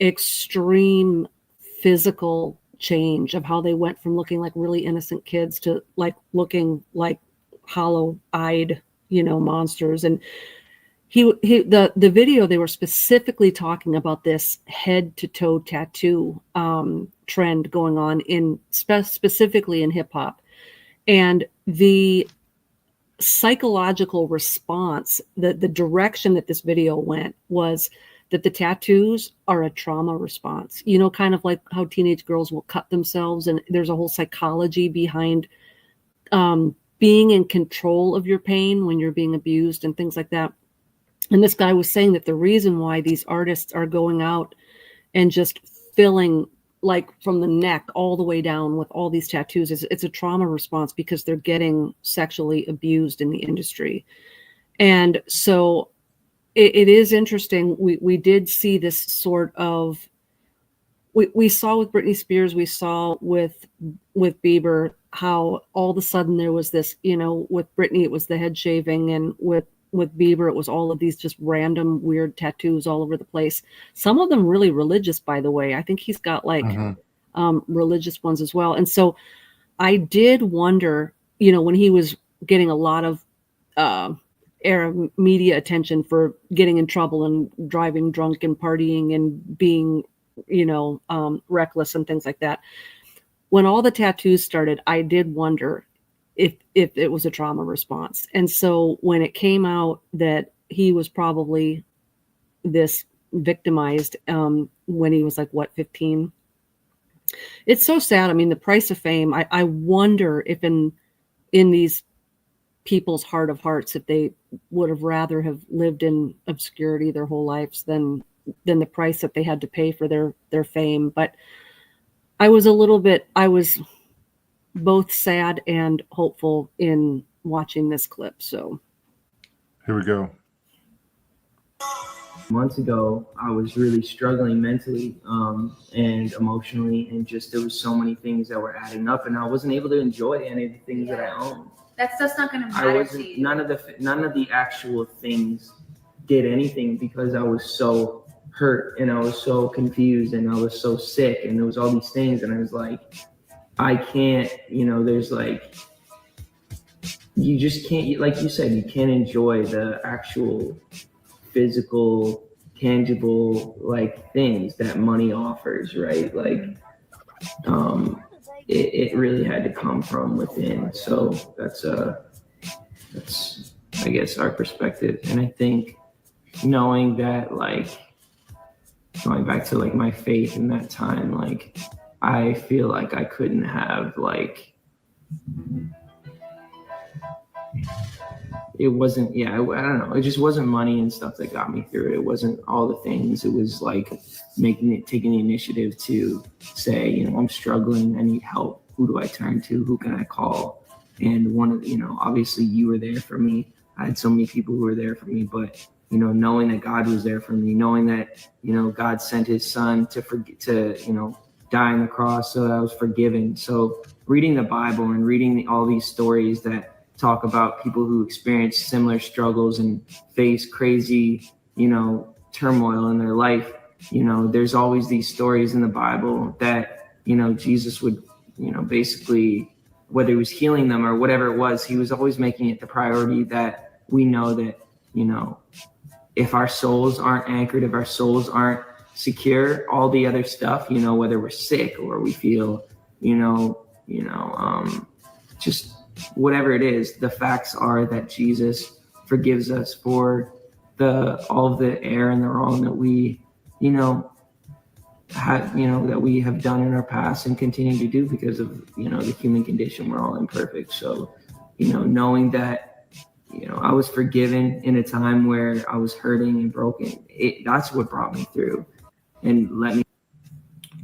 extreme physical change of how they went from looking like really innocent kids to like looking like hollow-eyed, monsters. And the video, they were specifically talking about this head to toe tattoo trend going on in specifically in hip hop, and the psychological response, the direction that this video went was that the tattoos are a trauma response. You know, kind of like how teenage girls will cut themselves, and there's a whole psychology behind being in control of your pain when you're being abused and things like that. And this guy was saying that the reason why these artists are going out and just filling like from the neck all the way down with all these tattoos is it's a trauma response because they're getting sexually abused in the industry. And so it is interesting. We did see this sort of, we saw with Britney Spears, we saw with Bieber, how all of a sudden there was this, you know, with Britney, it was the head shaving, and with Bieber, it was all of these just random weird tattoos all over the place. Some of them really religious, by the way. I think he's got like religious ones as well. And so I did wonder, you know, when he was getting a lot of media attention for getting in trouble and driving drunk and partying and being, you know, reckless and things like that. When all the tattoos started, I did wonder if it was a trauma response. And so when it came out that he was probably this victimized when he was like, what, 15? It's so sad. I mean, the price of fame, I wonder if in these people's heart of hearts, if they would have rather have lived in obscurity their whole lives than the price that they had to pay for their fame. But I was both sad and hopeful in watching this clip. So here we go. Months ago, I was really struggling mentally and emotionally, and just there was so many things that were adding up, and I wasn't able to enjoy any of the things that I owned. That stuff's not going to matter to you. None of the actual things did anything because I was so hurt and I was so confused and I was so sick, and there was all these things, and I was like, I can't, you know, there's like, you just can't, like you said, you can't enjoy the actual physical, tangible, like things that money offers, right? Like, it really had to come from within. So that's I guess our perspective. And I think knowing that, like, going back to like my faith in that time, like, I feel like I couldn't have, like, it wasn't, I don't know. It just wasn't money and stuff that got me through it. It wasn't all the things. It was like taking the initiative to say, you know, I'm struggling. I need help. Who do I turn to? Who can I call? And one of, you know, obviously you were there for me. I had so many people who were there for me, but, you know, knowing that God was there for me, knowing that, you know, God sent his son to, you know, die on the cross so that I was forgiven. So reading the Bible and reading all these stories that talk about people who experience similar struggles and face crazy, you know, turmoil in their life, you know, there's always these stories in the Bible that, you know, Jesus would, you know, basically, whether he was healing them or whatever it was, he was always making it the priority that we know that, you know, if our souls aren't anchored, if our souls aren't secure, all the other stuff, you know, whether we're sick or we feel, just whatever it is, the facts are that Jesus forgives us for all of the error and the wrong that we, you know, that we have done in our past and continue to do because of, you know, the human condition. We're all imperfect. So, you know, knowing that, you know, I was forgiven in a time where I was hurting and broken, that's what brought me through and let me.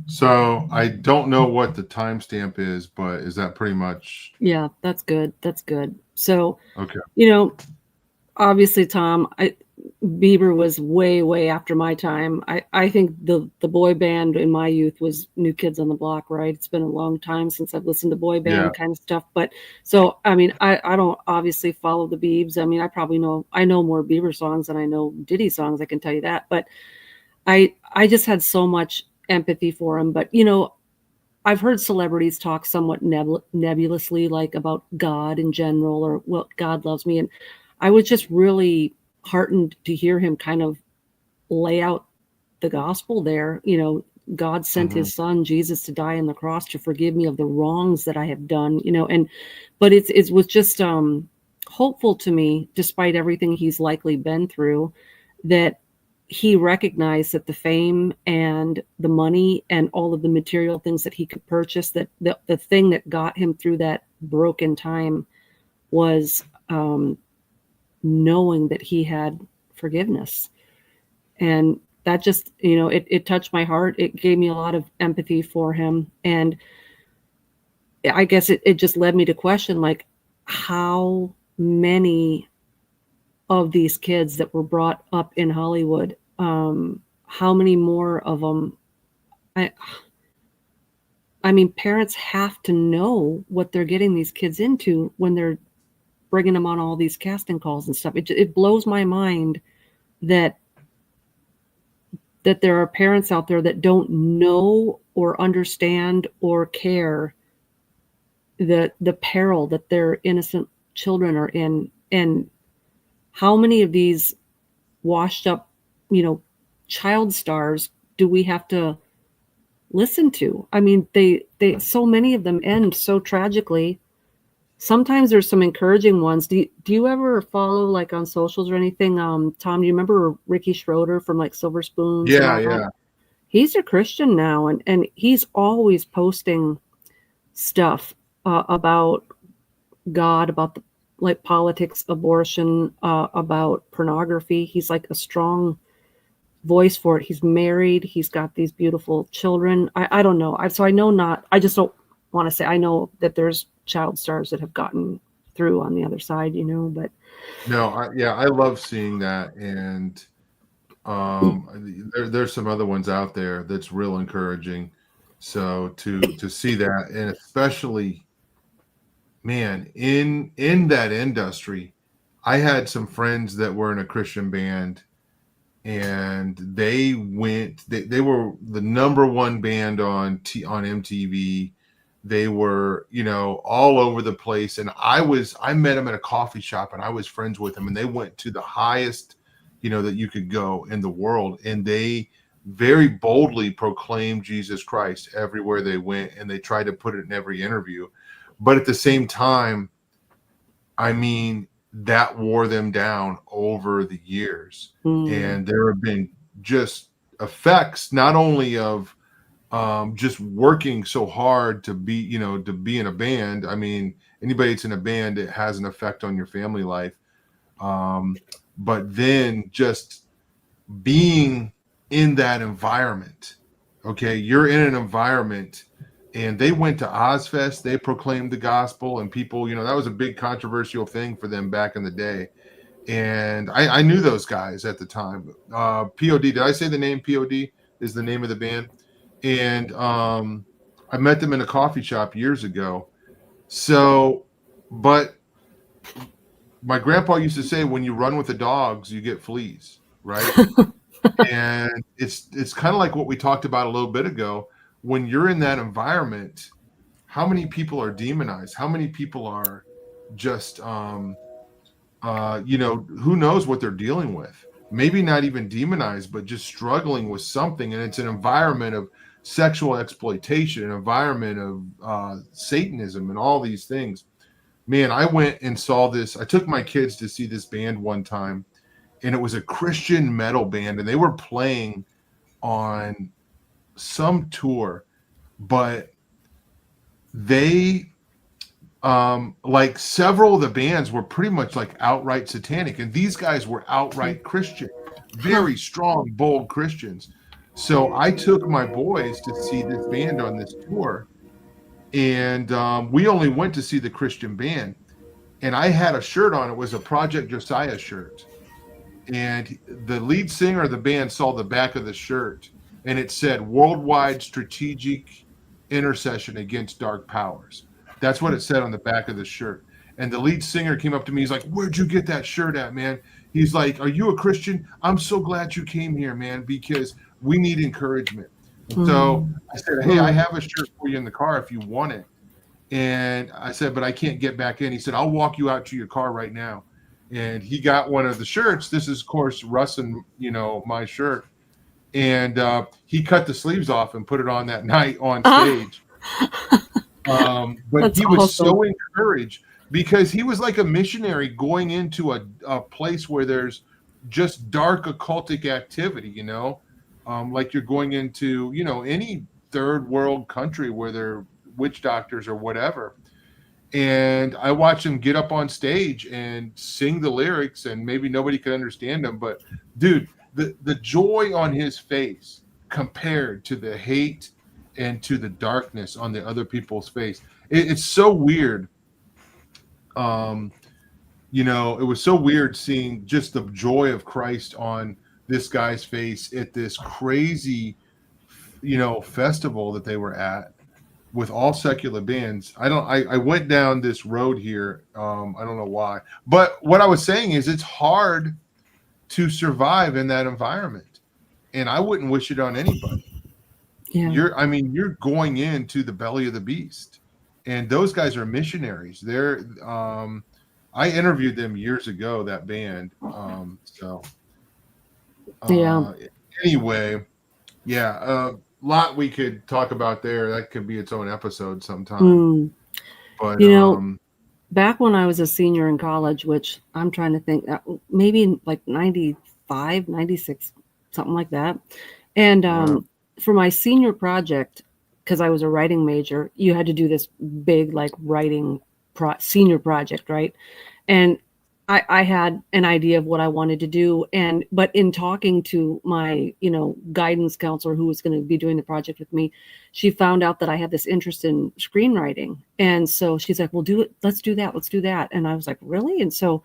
So I don't know what the timestamp is, but is that pretty much? Yeah, that's good. That's good. So, okay. You know, obviously, Tom, Bieber was way, way after my time. I think the boy band in my youth was New Kids on the Block, right? It's been a long time since I've listened to boy band kind of stuff. But so, I mean, I don't obviously follow the Biebs. I mean, I know more Bieber songs than I know Diddy songs, I can tell you that. But I just had so much empathy for him. But, you know, I've heard celebrities talk somewhat nebulously, like about God in general or, well, God loves me. And I was just really heartened to hear him kind of lay out the gospel there. You know, God sent his son Jesus to die on the cross to forgive me of the wrongs that I have done, you know, but it was just hopeful to me, despite everything he's likely been through, that he recognized that the fame and the money and all of the material things that he could purchase, that the thing that got him through that broken time was knowing that he had forgiveness. And that just, you know, it touched my heart. It gave me a lot of empathy for him. And I guess it just led me to question, like, how many of these kids that were brought up in Hollywood, how many more of them? I mean, parents have to know what they're getting these kids into when they're bringing them on all these casting calls and stuff. It blows my mind that there are parents out there that don't know or understand or care the peril that their innocent children are in. And how many of these washed up, you know, child stars do we have to listen to? I mean, they so many of them end so tragically. Sometimes there's some encouraging ones. Do you ever follow, like, on socials or anything? Tom, do you remember Ricky Schroeder from, like, Silver Spoons? Yeah. He's a Christian now, and he's always posting stuff about God, about the, like, politics, abortion, about pornography. He's like a strong voice for it. He's married. He's got these beautiful children. I don't know. I just don't want to say, I know that there's child stars that have gotten through on the other side, you know, but no, I love seeing that. And there's some other ones out there that's real encouraging. So to see that, and especially, man, in that industry, I had some friends that were in a Christian band, and they were the number one band on MTV. They were, you know, all over the place. And I met them at a coffee shop, and I was friends with them, and they went to the highest, you know, that you could go in the world. And they very boldly proclaimed Jesus Christ everywhere they went. And they tried to put it in every interview. But at the same time, I mean, that wore them down over the years. And there have been just effects, not only of just working so hard to be in a band. I mean, anybody that's in a band, it has an effect on your family life. But then just being in that environment, okay, you're in an environment, and they went to Ozfest, they proclaimed the gospel, and people, you know, that was a big controversial thing for them back in the day. And I knew those guys at the time. POD, did I say the name? POD is the name of the band. And I met them in a coffee shop years ago. So, but my grandpa used to say, when you run with the dogs, you get fleas, right? And it's kind of like what we talked about a little bit ago. When you're in that environment, how many people are demonized? How many people are just, you know, who knows what they're dealing with? Maybe not even demonized, but just struggling with something. And it's an environment of sexual exploitation, an environment of Satanism, and all these things. Man, I went and saw this. I took my kids to see this band one time, and it was a Christian metal band, and they were playing on some tour, but they like several of the bands were pretty much like outright satanic, and these guys were outright Christian, very strong, bold Christians. So I took my boys to see this band on this tour, and we only went to see the Christian band, and I had a shirt on. It was a Project Josiah shirt, and the lead singer of the band saw the back of the shirt, and it said "Worldwide Strategic Intercession Against Dark Powers." That's what it said on the back of the shirt. And the lead singer came up to me. He's like, "Where'd you get that shirt at, man?" He's like, "Are you a Christian? I'm so glad you came here, man, because we need encouragement." So I said, "Hey, I have a shirt for you in the car if you want it." And I said, "But I can't get back in." He said, "I'll walk you out to your car right now." and he got one of the shirts. This is, of course, Russ and my shirt, and he cut the sleeves off and put it on that night on stage. But That's he was awesome. so encouraged because he was like a missionary going into a place where there's just dark occultic activity, like you're going into, any third world country where they're witch doctors or whatever. And I watched him get up on stage and sing the lyrics, and maybe nobody could understand them, but dude, the joy on his face compared to the hate and to the darkness on the other people's face, it's so weird. It was so weird seeing just the joy of Christ on this guy's face at this crazy, festival that they were at with all secular bands. I went down this road here. I don't know why, but what I was saying is it's hard to survive in that environment, and I wouldn't wish it on anybody. Yeah. You're going into the belly of the beast, and those guys are missionaries. I interviewed them years ago, that band. Anyway, yeah, lot we could talk about there. That could be its own episode sometime. But back when I was a senior in college, which I'm trying to think, maybe like 95, 96, something like that. And for my senior project, because I was a writing major, you had to do this big like writing senior project, right? And I had an idea of what I wanted to do. But in talking to my, guidance counselor who was going to be doing the project with me, she found out that I had this interest in screenwriting. And so she's like, well, let's do that. And I was like, really? And so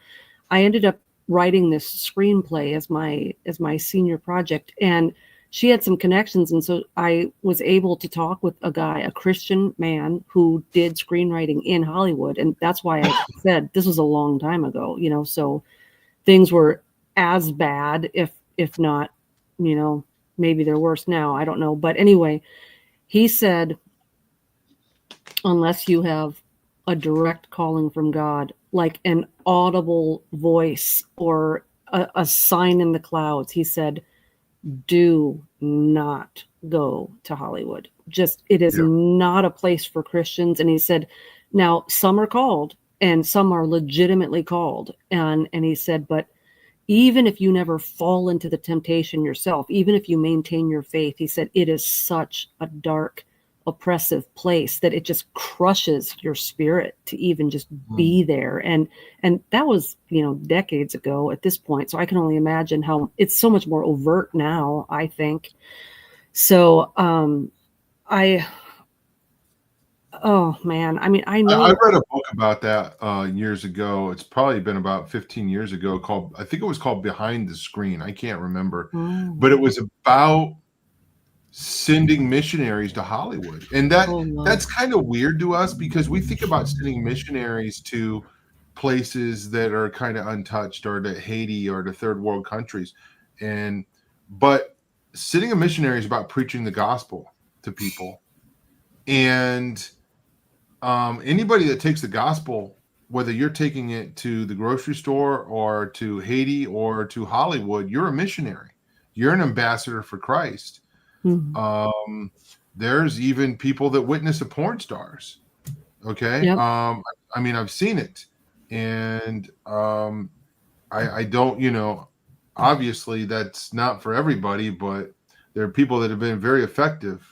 I ended up writing this screenplay as my senior project. And she had some connections. And so I was able to talk with a Christian man who did screenwriting in Hollywood. And that's why I said this was a long time ago, so things were as bad, if not, maybe they're worse now. I don't know. But anyway, he said, unless you have a direct calling from God, like an audible voice or a sign in the clouds, he said, do not go to Hollywood. It is not a place for Christians. And he said, now some are called and some are legitimately called. And he said, but even if you never fall into the temptation yourself, even if you maintain your faith, he said, it is such a dark, oppressive place that it just crushes your spirit to even just be there. And that was, decades ago at this point. So I can only imagine how it's so much more overt now, I think. So, oh man, I know. I read a book about that years ago. It's probably been about 15 years ago I think it was called Behind the Screen. I can't remember, but it was about sending missionaries to Hollywood. And that's kind of weird to us because we think about sending missionaries to places that are kind of untouched, or to Haiti or to third world countries. But sending a missionary is about preaching the gospel to people. And anybody that takes the gospel, whether you're taking it to the grocery store or to Haiti or to Hollywood, you're a missionary. You're an ambassador for Christ. Mm-hmm. There's even people that witness to porn stars. Okay. Yep. I've seen it, and I don't, obviously that's not for everybody, but there are people that have been very effective,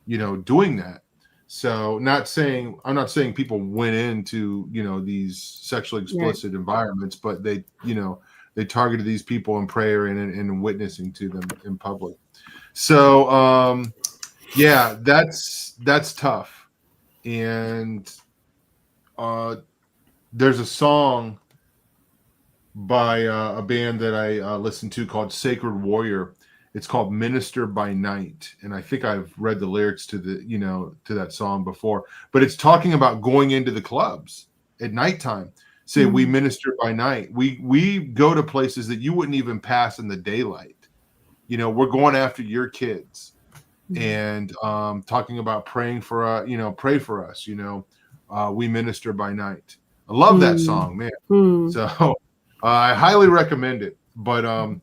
doing that. So I'm not saying people went into, these sexually explicit environments, but they targeted these people in prayer and witnessing to them in public. So, that's tough. And there's a song by a band that I listened to called Sacred Warrior. It's called Minister by Night. And I think I've read the lyrics to to that song before, but it's talking about going into the clubs at nighttime. Say, we minister by night. We go to places that you wouldn't even pass in the daylight. We're going after your kids and talking about praying for, pray for us. We minister by night. I love that song, man. So I highly recommend it. But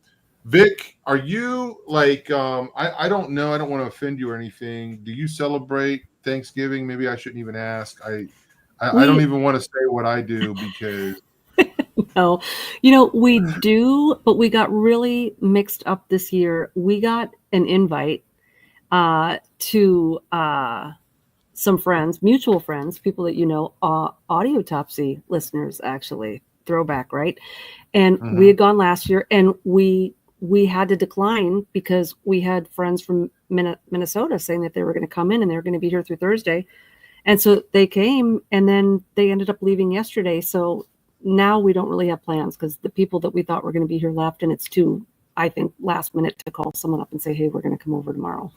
Vic, are you like I don't know, I don't want to offend you or anything. Do you celebrate Thanksgiving? Maybe I shouldn't even ask. I don't even want to say what I do because No, we do, but we got really mixed up this year. We got an invite to some friends, mutual friends, people that Audiotopsy listeners, actually, throwback, right? And we had gone last year, and we had to decline because we had friends from Minnesota saying that they were going to come in and they were going to be here through Thursday. And so they came, and then they ended up leaving yesterday. So now we don't really have plans because the people that we thought were going to be here left, and it's too, I think, last minute to call someone up and say, hey, we're going to come over tomorrow.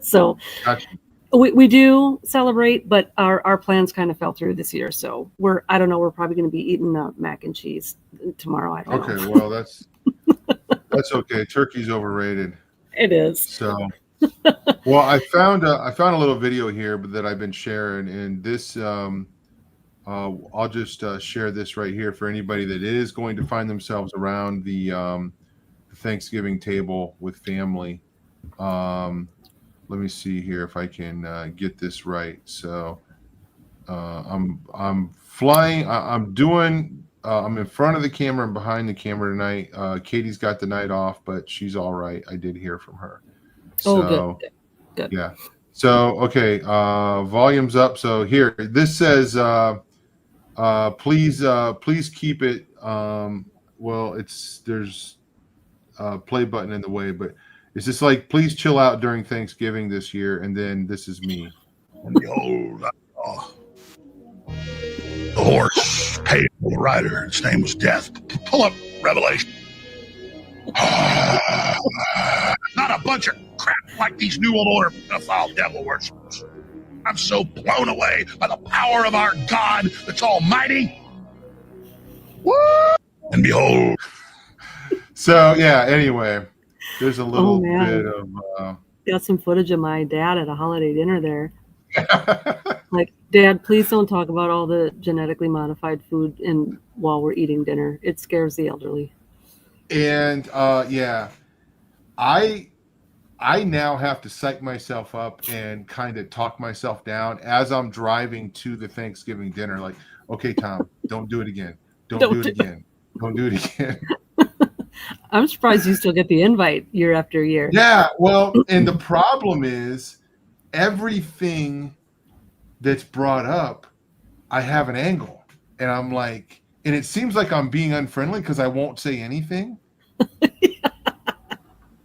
So gotcha. we do celebrate, but our plans kind of fell through this year. So I don't know, we're probably going to be eating mac and cheese tomorrow. I don't know. Well, that's okay. Turkey's overrated. It is. So, well, I found a little video here that I've been sharing, and this I'll just share this right here for anybody that is going to find themselves around the Thanksgiving table with family. Let me see here if I can get this right. So I'm flying. I'm in front of the camera and behind the camera tonight. Katie's got the night off, but she's all right. I did hear from her. So, good. Yeah. So, okay. Volume's up. So here, this says, please keep it. Well, there's a play button in the way, but it's just like, please chill out during Thanksgiving this year. And then this is me. And behold, the horse paid for the rider. Its name was Death. Pull up Revelation. Not a bunch of crap like these New World Order pedophile devil worshippers. I'm so blown away by the power of our God that's almighty. Woo! And behold. So, yeah, anyway, there's a little bit of... Got some footage of my dad at a holiday dinner there. Like, Dad, please don't talk about all the genetically modified food while we're eating dinner. It scares the elderly. And yeah, I now have to psych myself up and kind of talk myself down as I'm driving to the Thanksgiving dinner. Like, okay, Tom, don't do it again. Don't do it again. Don't do it again. I'm surprised you still get the invite year after year. Yeah, well, and the problem is everything that's brought up, I have an angle. And I'm like, and it seems like I'm being unfriendly because I won't say anything.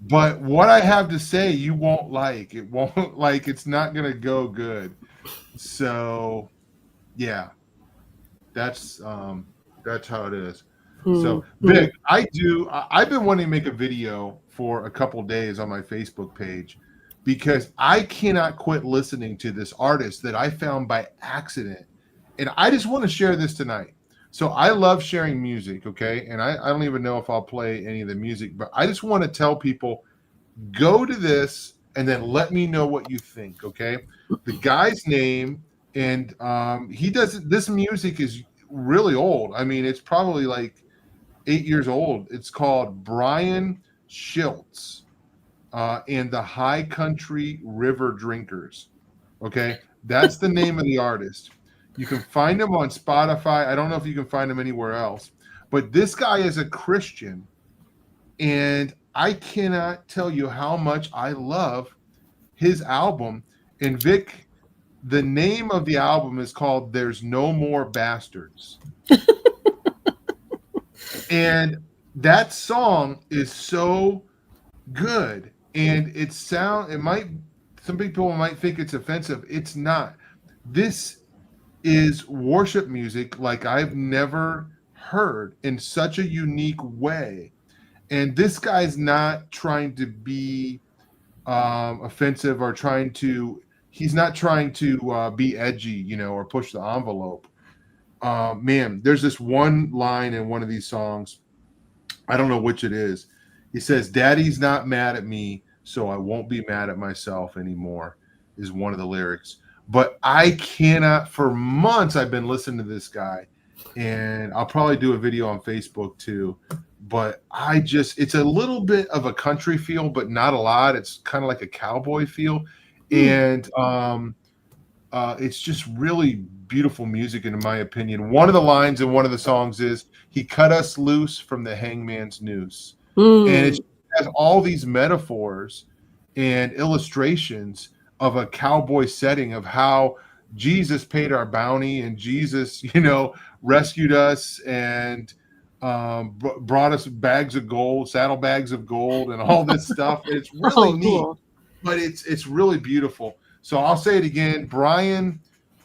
But what I have to say, you won't like. It won't like. It's not gonna go good. So, yeah, that's how it is. So, Vic, I've been wanting to make a video for a couple days on my Facebook page because I cannot quit listening to this artist that I found by accident, and I just want to share this tonight. So I love sharing music, okay? And I don't even know if I'll play any of the music, but I just want to tell people, go to this and then let me know what you think, okay? The guy's name, and this music is really old. I mean, it's probably like 8 years old. It's called Brian Schiltz and the High Country River Drinkers, okay? That's the name of the artist. You can find him on Spotify. I don't know if you can find him anywhere else. But this guy is a Christian, and I cannot tell you how much I love his album. And Vic, the name of the album is called There's No More Bastards. And that song is so good. And some people might think it's offensive. It's not. This is worship music like I've never heard in such a unique way. And this guy's not trying to be offensive or he's not trying to be edgy, or push the envelope. Man, there's this one line in one of these songs. I don't know which it is. He says, "Daddy's not mad at me, so I won't be mad at myself anymore," is one of the lyrics. But I cannot, for months, I've been listening to this guy, and I'll probably do a video on Facebook too. But it's a little bit of a country feel, but not a lot. It's kind of like a cowboy feel, and it's just really beautiful music, in my opinion. One of the lines in one of the songs is, "He cut us loose from the hangman's noose," and it has all these metaphors and illustrations of a cowboy setting of how Jesus paid our bounty, and Jesus, rescued us and brought us bags of gold, saddlebags of gold, and all this stuff. It's really neat, cool. But it's really beautiful. So I'll say it again: Brian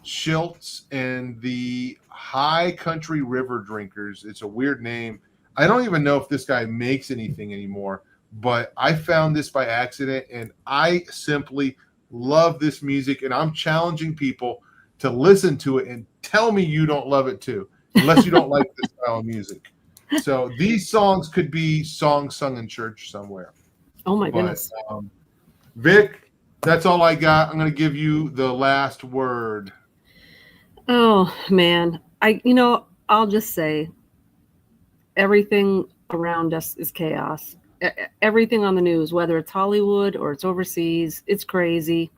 Schiltz and the High Country River Drinkers. It's a weird name. I don't even know if this guy makes anything anymore, but I found this by accident, and I simply love this music, and I'm challenging people to listen to it and tell me you don't love it too, unless you don't like this style of music. So these songs could be songs sung in church somewhere. Oh my goodness. Vic, that's all I got. I'm going to give you the last word. Oh man. I'll just say everything around us is chaos. Everything on the news, whether it's Hollywood or it's overseas, it's crazy.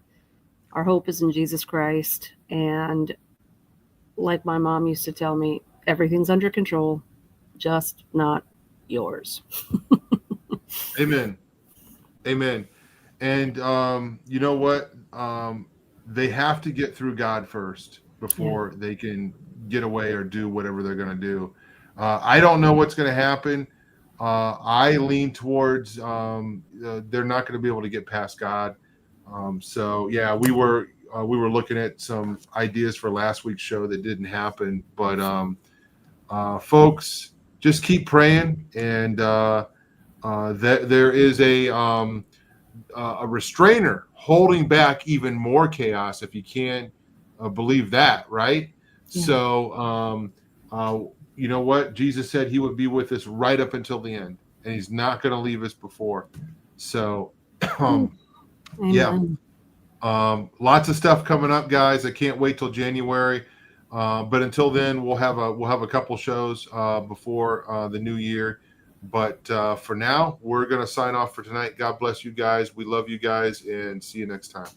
Our hope is in Jesus Christ. And like my mom used to tell me, everything's under control, just not yours. Amen. Amen. And you know what? They have to get through God first before they can get away or do whatever they're going to do. I don't know what's going to happen. I lean towards they're not going to be able to get past God. So yeah, we were looking at some ideas for last week's show that didn't happen, but folks, just keep praying, and that there is a restrainer holding back even more chaos, if you can believe that, right? Yeah. So you know what? Jesus said he would be with us right up until the end, and he's not going to leave us before. So yeah. Lots of stuff coming up, guys. I can't wait till January. But until then, we'll have a couple shows before the new year. But for now, we're going to sign off for tonight. God bless you guys. We love you guys, and see you next time.